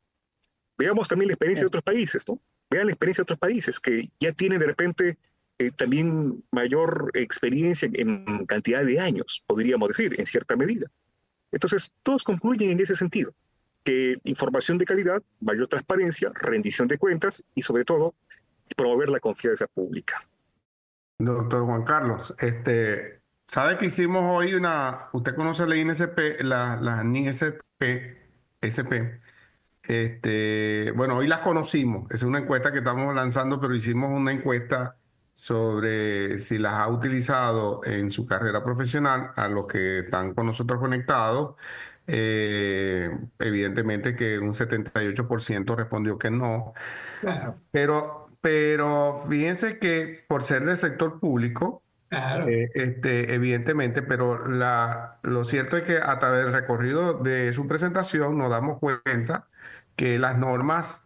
veamos también la experiencia de otros países, ¿no? Vean la experiencia de otros países que ya tienen de repente también mayor experiencia en cantidad de años, podríamos decir, en cierta medida. Entonces, todos concluyen en ese sentido, que información de calidad, mayor transparencia, rendición de cuentas y sobre todo, promover la confianza pública. Doctor Juan Carlos, ¿sabe que hicimos hoy usted conoce la INSP, la NISP, SP? Bueno, hoy las conocimos. Es una encuesta que estamos lanzando, pero hicimos una encuesta sobre si las ha utilizado en su carrera profesional a los que están con nosotros conectados. Evidentemente que un 78% respondió que no. Claro, Pero fíjense que por ser del sector público, claro. evidentemente, pero lo cierto es que a través del recorrido de su presentación nos damos cuenta que las normas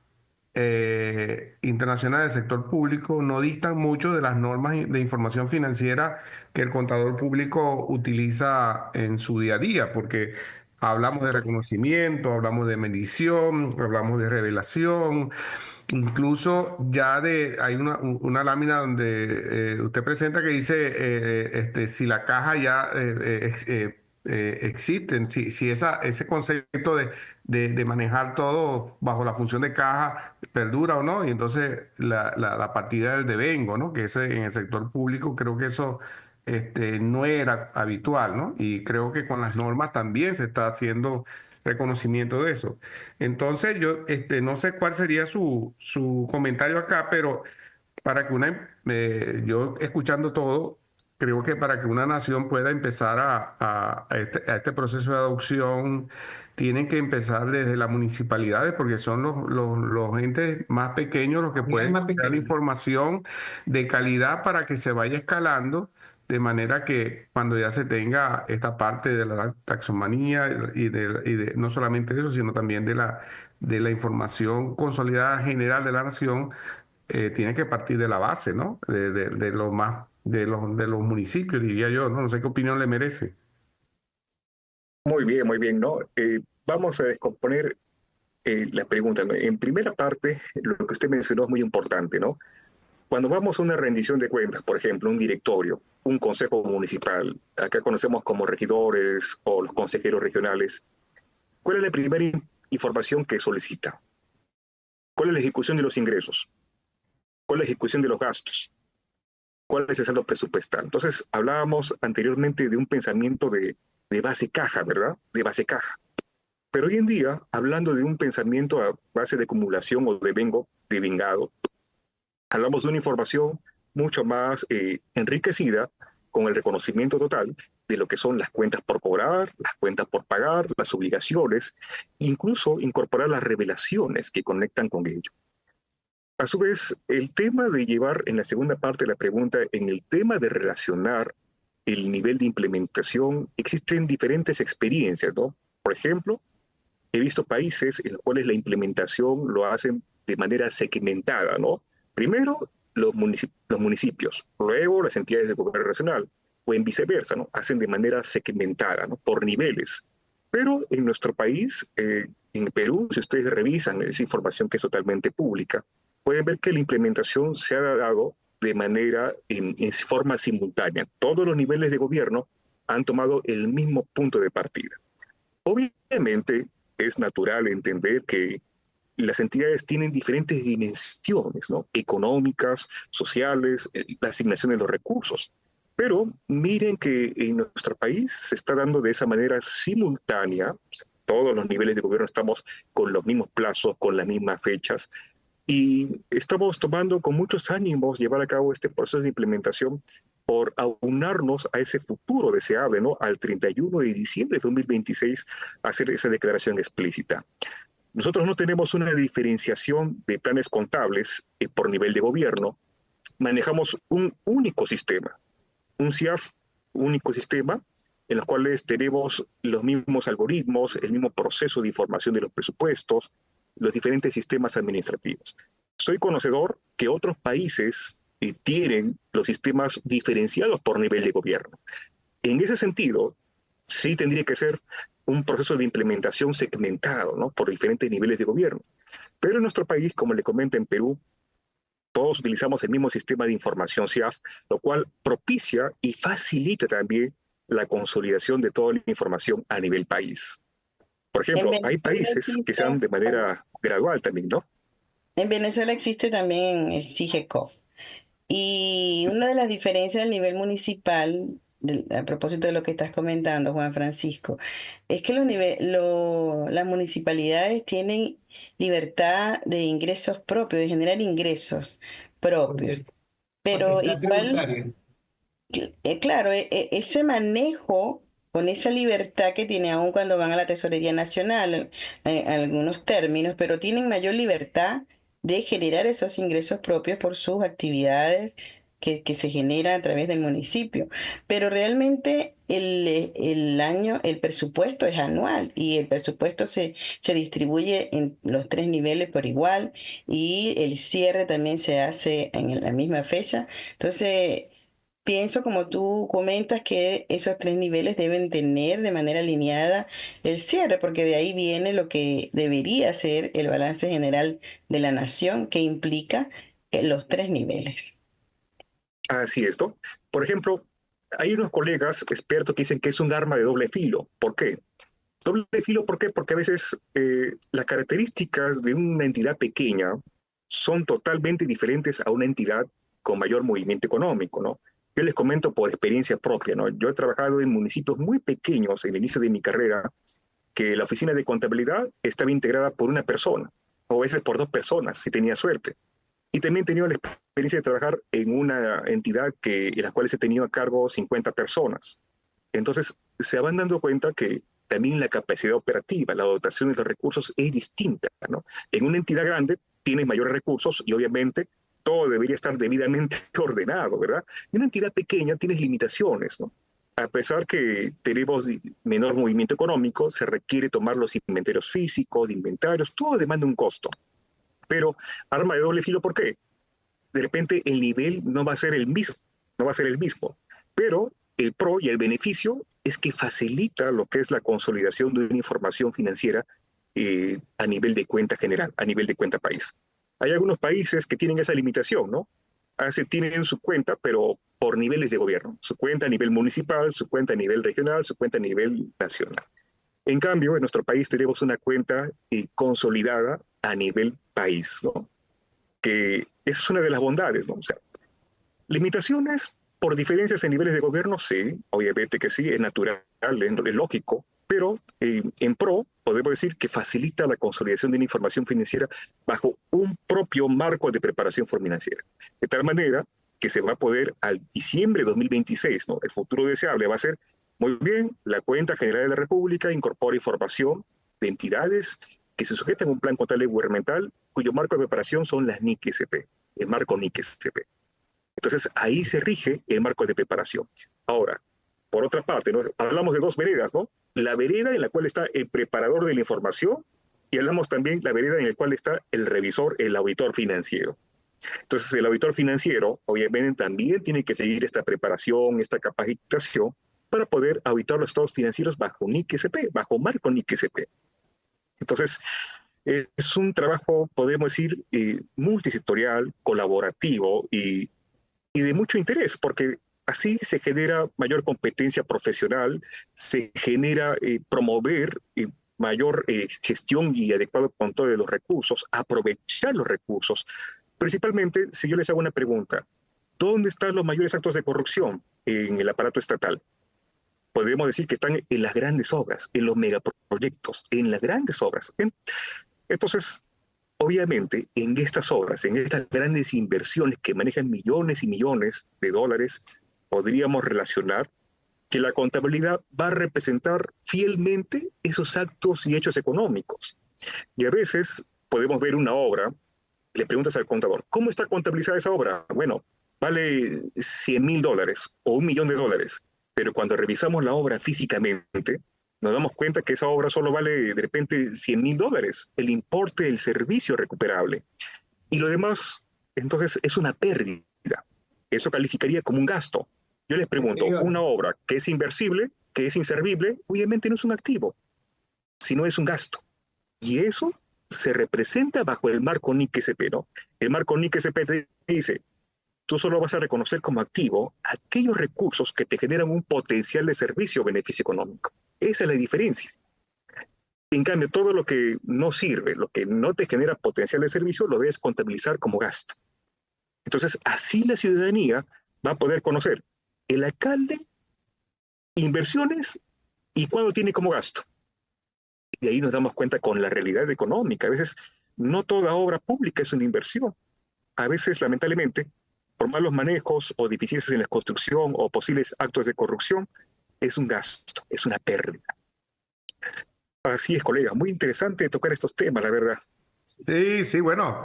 internacionales del sector público no distan mucho de las normas de información financiera que el contador público utiliza en su día a día, porque hablamos de reconocimiento, hablamos de medición, hablamos de revelación. Incluso hay una lámina donde usted presenta que dice si la caja ya existe, si ese concepto de manejar todo bajo la función de caja perdura o no, y entonces la partida del devengo, ¿no? Que ese, en el sector público creo que eso no era habitual, ¿no? Y creo que con las normas también se está haciendo reconocimiento de eso. Entonces, yo no sé cuál sería su comentario acá, pero para que yo escuchando todo, creo que para que una nación pueda empezar a este proceso de adopción, tienen que empezar desde las municipalidades, porque son los entes más pequeños los que Es pueden más dar pequeño. información de calidad para que se vaya escalando. De manera que cuando ya se tenga esta parte de la taxonomía no solamente eso, sino también de la información consolidada general de la nación, tiene que partir de la base, ¿no? De lo más, de los municipios, diría yo, ¿no? No sé qué opinión le merece. Muy bien, ¿no? Vamos a descomponer la pregunta, ¿no? En primera parte, lo que usted mencionó es muy importante, ¿no? Cuando vamos a una rendición de cuentas, por ejemplo, un directorio, un consejo municipal, acá conocemos como regidores o los consejeros regionales, ¿cuál es la primera información que solicita? ¿Cuál es la ejecución de los ingresos? ¿Cuál es la ejecución de los gastos? ¿Cuál es el saldo presupuestal? Entonces, hablábamos anteriormente de un pensamiento de base caja, ¿verdad? De base caja. Pero hoy en día, hablando de un pensamiento a base de acumulación o de vengado, hablamos de una información mucho más enriquecida con el reconocimiento total de lo que son las cuentas por cobrar, las cuentas por pagar, las obligaciones, incluso incorporar las revelaciones que conectan con ello. A su vez, el tema de llevar en la segunda parte de la pregunta, en el tema de relacionar el nivel de implementación, existen diferentes experiencias, ¿no? Por ejemplo, he visto países en los cuales la implementación lo hacen de manera segmentada, ¿no? Primero, los municipios, luego las entidades de gobierno regional, o en viceversa, ¿no? Hacen de manera segmentada, ¿no? Por niveles. Pero en nuestro país, en Perú, si ustedes revisan esa información que es totalmente pública, pueden ver que la implementación se ha dado de manera, en forma simultánea. Todos los niveles de gobierno han tomado el mismo punto de partida. Obviamente, es natural entender que las entidades tienen diferentes dimensiones, ¿no? Económicas, sociales, la asignación de los recursos. Pero miren que en nuestro país se está dando de esa manera simultánea. O sea, todos los niveles de gobierno estamos con los mismos plazos, con las mismas fechas, y estamos tomando con muchos ánimos llevar a cabo este proceso de implementación por aunarnos a ese futuro deseable, ¿no? Al 31 de diciembre de 2026, hacer esa declaración explícita. nosotros no tenemos una diferenciación de planes contables por nivel de gobierno, manejamos un único sistema, un CIAF único sistema, en los cuales tenemos los mismos algoritmos, el mismo proceso de información de los presupuestos, los diferentes sistemas administrativos. Soy conocedor que otros países tienen los sistemas diferenciados por nivel de gobierno. En ese sentido, sí tendría que ser un proceso de implementación segmentado, ¿no?, por diferentes niveles de gobierno. Pero en nuestro país, como le comento, en Perú, todos utilizamos el mismo sistema de información CIAF, lo cual propicia y facilita también la consolidación de toda la información a nivel país. Por En ejemplo, hay Venezuela países que se dan existe, de manera gradual también, ¿no? en Venezuela existe también el CIGECOF. Y una de las diferencias del nivel municipal, a propósito de lo que estás comentando, Juan Francisco, es que las municipalidades tienen libertad de ingresos propios, de generar ingresos propios. Porque Pero potestad igual, tributaria. claro, ese manejo con esa libertad que tiene aún cuando van a la Tesorería Nacional, algunos términos, pero tienen mayor libertad de generar esos ingresos propios por sus actividades que se generan a través del municipio. Pero realmente el presupuesto es anual y el presupuesto se distribuye en los tres niveles por igual y el cierre también se hace en la misma fecha. Entonces, pienso, como tú comentas, que esos tres niveles deben tener de manera alineada el cierre, porque de ahí viene lo que debería ser el balance general de la nación, que implica los tres niveles. Así es, ¿no? Por ejemplo, hay unos colegas expertos que dicen que es un arma de doble filo. ¿Por qué? Doble filo, ¿por qué? Porque a veces las características de una entidad pequeña son totalmente diferentes a una entidad con mayor movimiento económico, ¿no? Yo les comento por experiencia propia, ¿no? Yo he trabajado en municipios muy pequeños en el inicio de mi carrera, que la oficina de contabilidad estaba integrada por una persona, o a veces por dos personas, si tenía suerte. Y también he tenido la experiencia de trabajar en una entidad en la cual he tenido a cargo 50 personas. Entonces, se van dando cuenta que también la capacidad operativa, la dotación de los recursos es distinta, ¿no? En una entidad grande tienes mayores recursos y obviamente todo debería estar debidamente ordenado, ¿verdad? En una entidad pequeña tienes limitaciones, ¿no? A pesar que tenemos menor movimiento económico, se requiere tomar los inventarios físicos, inventarios, todo demanda un costo. Pero arma de doble filo, ¿por qué? De repente el nivel no va a ser el mismo, no va a ser el mismo, pero el pro y el beneficio es que facilita lo que es la consolidación de una información financiera a nivel de cuenta general, a nivel de cuenta país. Hay algunos países que tienen esa limitación, ¿no? Tienen su cuenta, pero por niveles de gobierno, su cuenta a nivel municipal, su cuenta a nivel regional, su cuenta a nivel nacional. En cambio, en nuestro país tenemos una cuenta consolidada a nivel país, ¿no? Que es una de las bondades, ¿no? O sea, limitaciones por diferencias en niveles de gobierno, sí, obviamente que sí, es natural, es lógico, pero en pro podemos decir que facilita la consolidación de una información financiera bajo un propio marco de preparación financiera. De tal manera que se va a poder al diciembre de 2026, ¿no? El futuro deseable va a ser, muy bien, la cuenta general de la República incorpora información de entidades que se sujetan a un plan contable gubernamental cuyo marco de preparación son las NIC-SP, el marco NIC-SP. Entonces, ahí se rige el marco de preparación. Ahora, por otra parte, ¿no? Hablamos de dos veredas, ¿no? La vereda en la cual está el preparador de la información y hablamos también de la vereda en la cual está el revisor, el auditor financiero. Entonces, el auditor financiero, obviamente, también tiene que seguir esta preparación, esta capacitación, para poder auditar los estados financieros bajo NIC-SP, bajo marco NIC-SP. Entonces, es un trabajo, podemos decir, multisectorial, colaborativo y de mucho interés, porque así se genera mayor competencia profesional, se genera promover mayor gestión y adecuado control de los recursos, aprovechar los recursos. Principalmente, si yo les hago una pregunta, ¿dónde están los mayores actos de corrupción en el aparato estatal? Podemos decir que están en las grandes obras, en los megaproyectos, en las grandes obras. Entonces, obviamente, en estas obras, en estas grandes inversiones que manejan millones y millones de dólares, podríamos relacionar que la contabilidad va a representar fielmente esos actos y hechos económicos. Y a veces podemos ver una obra, le preguntas al contador, ¿cómo está contabilizada esa obra? Bueno, vale $100.000 o $1.000.000, pero cuando revisamos la obra físicamente, nos damos cuenta que esa obra solo vale de repente $100.000, el importe del servicio recuperable. Y lo demás, entonces, es una pérdida. Eso calificaría como un gasto. Yo les pregunto, Señor. una obra que es inversible, que es inservible, obviamente no es un activo, sino es un gasto. Y eso se representa bajo el marco NIC-SP, ¿no? El marco NIC-SP te dice, tú solo vas a reconocer como activo aquellos recursos que te generan un potencial de servicio o beneficio económico. Esa es la diferencia. En cambio, todo lo que no sirve, lo que no te genera potencial de servicio, lo debes contabilizar como gasto. Entonces, así la ciudadanía va a poder conocer el alcalde, inversiones y cuándo tiene como gasto. Y ahí nos damos cuenta con la realidad económica. A veces no toda obra pública es una inversión. A veces, lamentablemente, por malos manejos o deficiencias en la construcción o posibles actos de corrupción, es un gasto, es una pérdida. Así es, colega, muy interesante tocar estos temas, la verdad. Sí, sí, bueno,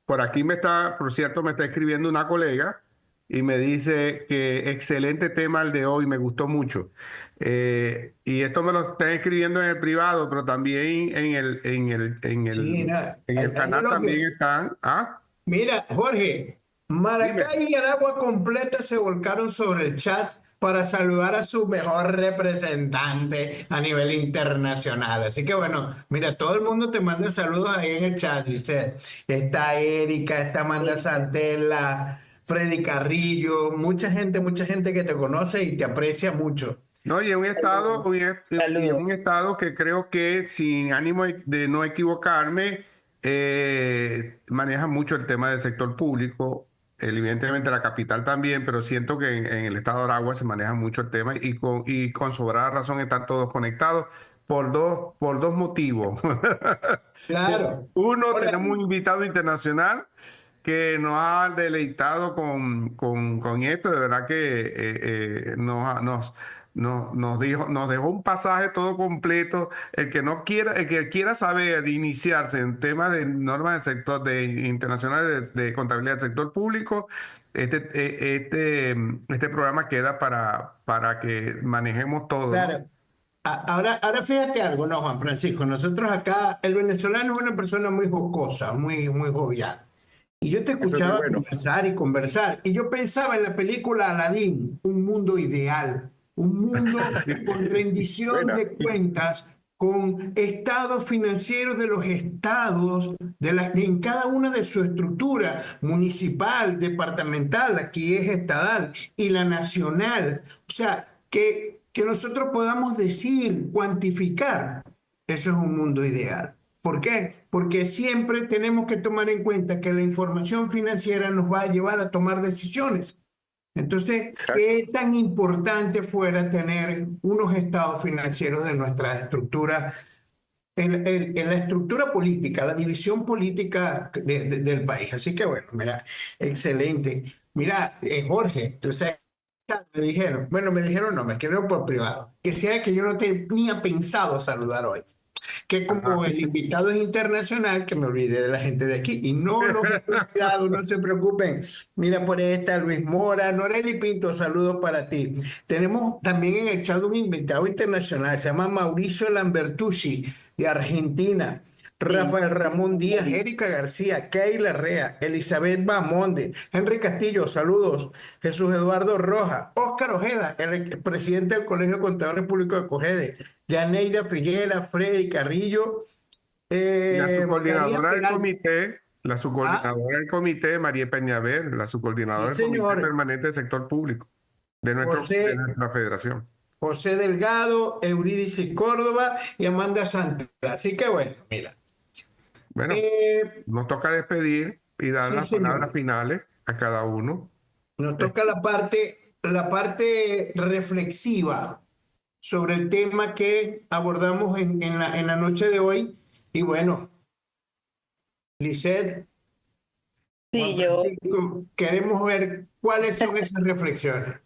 por aquí por cierto, me está escribiendo una colega y me dice que excelente tema el de hoy, me gustó mucho. Y esto me lo están escribiendo en el privado, pero también Sí, en el ahí canal lo que, también están. Ah, mira, Jorge, dime. Maracay y Aragua completa se volcaron sobre el chat para saludar a su mejor representante a nivel internacional. Así que bueno, mira, todo el mundo te manda saludos ahí en el chat, dice, está Erika, está Amanda Santella, Freddy Carrillo, mucha gente que te conoce y te aprecia mucho. No, y es un estado, Saludos. y es Saludos. un estado que creo que, sin ánimo de no equivocarme, maneja mucho el tema del sector público. Evidentemente la capital también, pero siento que en el estado de Aragua se maneja mucho el tema y con sobrada razón están todos conectados por dos motivos. Claro. Uno, Hola. tenemos un invitado internacional que nos ha deleitado con esto. De verdad que nos dejó un pasaje todo completo. El que quiera saber, iniciarse en temas de normas del sector internacionales de contabilidad del sector público, este programa queda para que manejemos todo, ¿no? Claro. Ahora fíjate algo, ¿no, Juan Francisco? Nosotros acá, el venezolano es una persona muy jocosa, muy jovial. Y yo te Eso es muy escuchaba bueno. conversar, y yo pensaba en la película Aladdin, un mundo ideal, un mundo con rendición Buena. de cuentas, con estados financieros de los estados, en cada una de su estructura, municipal, departamental, aquí es estadal, y la nacional. O sea, que nosotros podamos decir, cuantificar, eso es un mundo ideal. ¿Por qué? Porque siempre tenemos que tomar en cuenta que la información financiera nos va a llevar a tomar decisiones. Entonces, Exacto. ¿qué tan importante fuera tener unos estados financieros de nuestra estructura, en la estructura política, la división política del país? Así que bueno, mira, excelente. Mira, Jorge, entonces me dijeron no, me escribieron por privado, que sea que yo no tenía pensado saludar hoy, que Ajá. como el invitado es internacional, que me olvidé de la gente de aquí. Y no los he olvidado, no se preocupen. Mira, por ahí está Luis Mora, Noreli Pinto, saludos para ti. Tenemos también en el chat un invitado internacional, se llama Mauricio Lambertucci, de Argentina. Sí. Rafael Ramón Díaz, Erika García, Keila Rea, Elizabeth Bamonde, Henry Castillo, saludos, Jesús Eduardo Roja, Óscar Ojeda, el presidente del Colegio de Contadores Públicos de Cogede, Yaneida Figuera, Freddy Carrillo, Y la María subcoordinadora del Peralta. comité, Ah, María Peñaver, la sí, subcoordinadora del Comité señor. Permanente del Sector Público de José, nuestra federación. José Delgado, Eurídice Córdoba y Amanda Santos. Así que bueno, mira. Bueno, Eh, nos toca despedir y dar sí, las palabras señor. finales a cada uno. Nos Eh, toca la parte reflexiva sobre el tema que abordamos en la noche de hoy. Y bueno, Lisette, Juan Sí, yo, Francisco, queremos ver cuáles son esas reflexiones.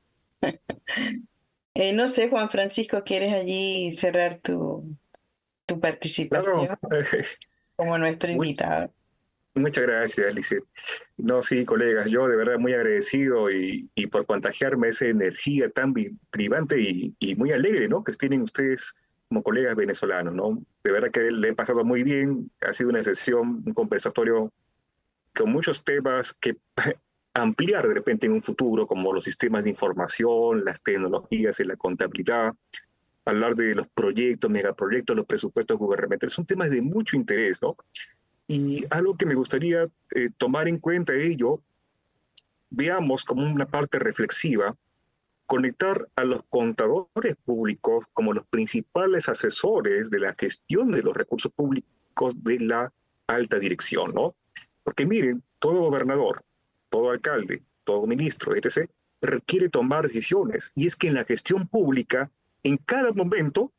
no sé, Juan Francisco, ¿quieres allí cerrar tu? tu Claro, participación como nuestro mu- invitado. muchas gracias, Lisette. No, sí, colegas, yo de verdad muy agradecido y por contagiarme esa energía tan privante y muy alegre, ¿no? Que tienen ustedes como colegas venezolanos, ¿no? De verdad que le he pasado muy bien, ha sido una sesión, un conversatorio con muchos temas que ampliar de repente en un futuro, como los sistemas de información, las tecnologías y la contabilidad, hablar de los proyectos, megaproyectos, los presupuestos gubernamentales, son temas de mucho interés, ¿no? Y algo que me gustaría tomar en cuenta ello, veamos como una parte reflexiva, conectar a los contadores públicos como los principales asesores de la gestión de los recursos públicos de la alta dirección, ¿no? Porque miren, todo gobernador, todo alcalde, todo ministro, etc., requiere tomar decisiones. Y es que en la gestión pública, en cada momento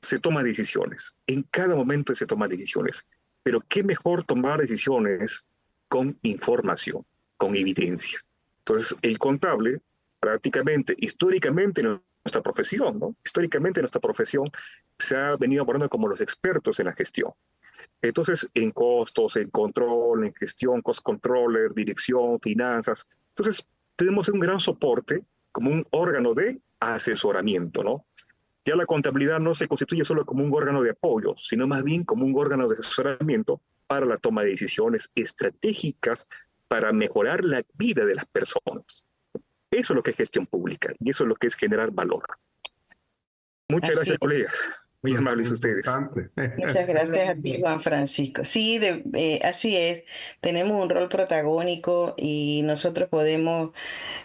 se toman decisiones. En cada momento se toman decisiones. Pero qué mejor tomar decisiones con información, con evidencia. Entonces, el contable, prácticamente, históricamente, en nuestra profesión, ¿no? Históricamente en nuestra profesión se ha venido abordando como los expertos en la gestión. Entonces, en costos, en control, en gestión, cost controller, dirección, finanzas. Entonces, tenemos un gran soporte como un órgano de asesoramiento, ¿no? Ya la contabilidad no se constituye solo como un órgano de apoyo, sino más bien como un órgano de asesoramiento para la toma de decisiones estratégicas para mejorar la vida de las personas. Eso es lo que es gestión pública y eso es lo que es generar valor. Muchas Así gracias, es. colegas. Muy amables ustedes. Importante. Muchas gracias a ti, Excelente. Juan Francisco. Sí, así es. Tenemos un rol protagónico y nosotros podemos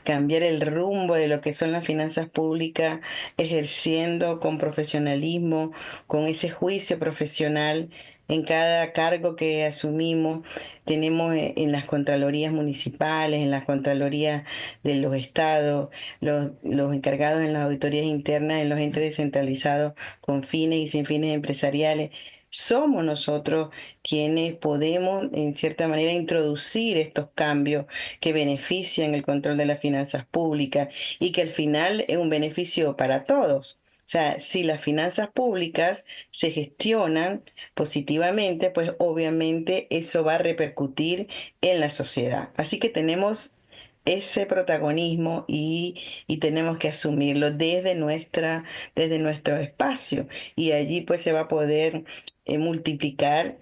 cambiar el rumbo de lo que son las finanzas públicas, ejerciendo con profesionalismo, con ese juicio profesional en cada cargo que asumimos. Tenemos en las contralorías municipales, en las contralorías de los estados, los encargados en las auditorías internas, en los entes descentralizados con fines y sin fines empresariales. Somos nosotros quienes podemos, en cierta manera, introducir estos cambios que benefician el control de las finanzas públicas y que al final es un beneficio para todos. O sea, si las finanzas públicas se gestionan positivamente, pues obviamente eso va a repercutir en la sociedad. Así que tenemos ese protagonismo y tenemos que asumirlo desde nuestro espacio. Y allí pues se va a poder multiplicar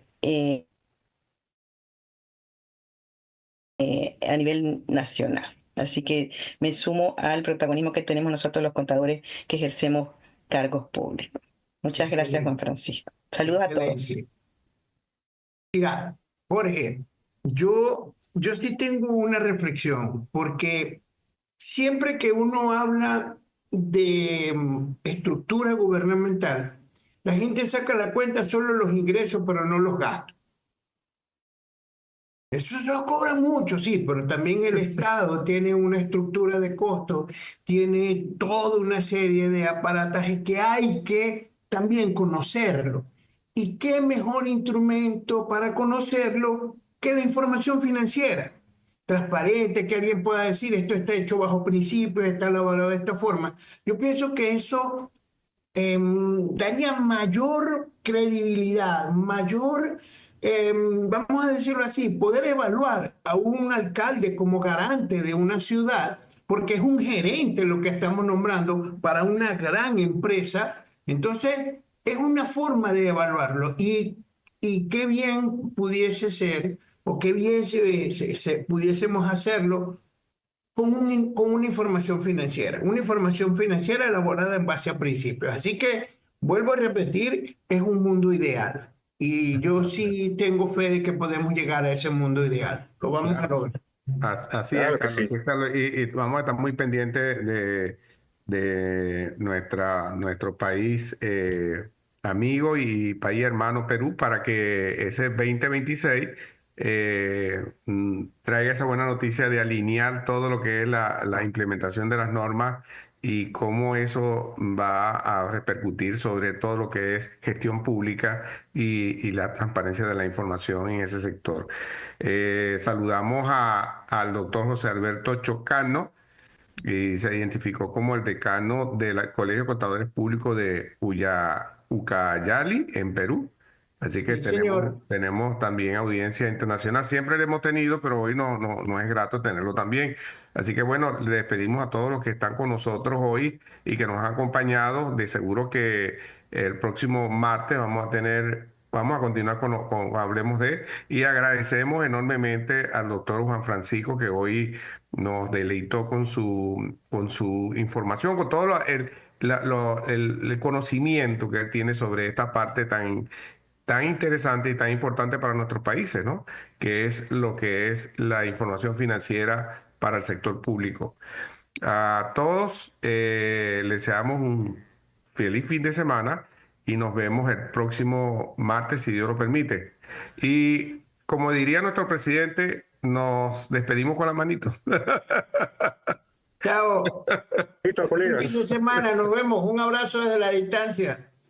a nivel nacional. Así que me sumo al protagonismo que tenemos nosotros los contadores que ejercemos cargos públicos. Muchas gracias, Juan Excelente. Francisco. Saludos a todos. Excelente. Mira, Jorge, yo sí tengo una reflexión, porque siempre que uno habla de estructura gubernamental, la gente saca la cuenta solo los ingresos, pero no los gastos. Eso lo cobran mucho, sí, pero también el Estado tiene una estructura de costos, tiene toda una serie de aparatajes que hay que también conocerlo. ¿Y qué mejor instrumento para conocerlo que la información financiera? Transparente, que alguien pueda decir esto está hecho bajo principios, está elaborado de esta forma. Yo pienso que eso daría mayor credibilidad, mayor, vamos a decirlo así, poder evaluar a un alcalde como garante de una ciudad, porque es un gerente lo que estamos nombrando para una gran empresa. Entonces, es una forma de evaluarlo y qué bien pudiese ser o qué bien pudiésemos hacerlo con una información financiera elaborada en base a principios. Así que, vuelvo a repetir, es un mundo ideal. Y yo sí tengo fe de que podemos llegar a ese mundo ideal. Lo vamos a lograr. Así es, Claro que Carlos. sí. Sí, Carlos. Y vamos a estar muy pendientes de nuestro país amigo y país hermano Perú para que ese 2026 traiga esa buena noticia de alinear todo lo que es la implementación de las normas y cómo eso va a repercutir sobre todo lo que es gestión pública y la transparencia de la información en ese sector. Saludamos al doctor José Alberto Chocano y se identificó como el decano del Colegio de Contadores Públicos de Ucayali, en Perú. Así que Sí, señor. tenemos también audiencia internacional. Siempre le hemos tenido, pero hoy no es grato tenerlo también. Así que bueno, le despedimos a todos los que están con nosotros hoy y que nos han acompañado. De seguro que el próximo martes vamos a continuar con Hablemos de, y agradecemos enormemente al doctor Juan Francisco que hoy nos deleitó con su información, con todo el conocimiento que él tiene sobre esta parte tan interesante y tan importante para nuestros países, ¿no? Que es lo que es la información financiera para el sector público. A todos les deseamos un feliz fin de semana y nos vemos el próximo martes, si Dios lo permite. Y como diría nuestro presidente, nos despedimos con la manito. Chao. Listo, Buen fin de colegas. semana. Nos vemos. Un abrazo desde la distancia.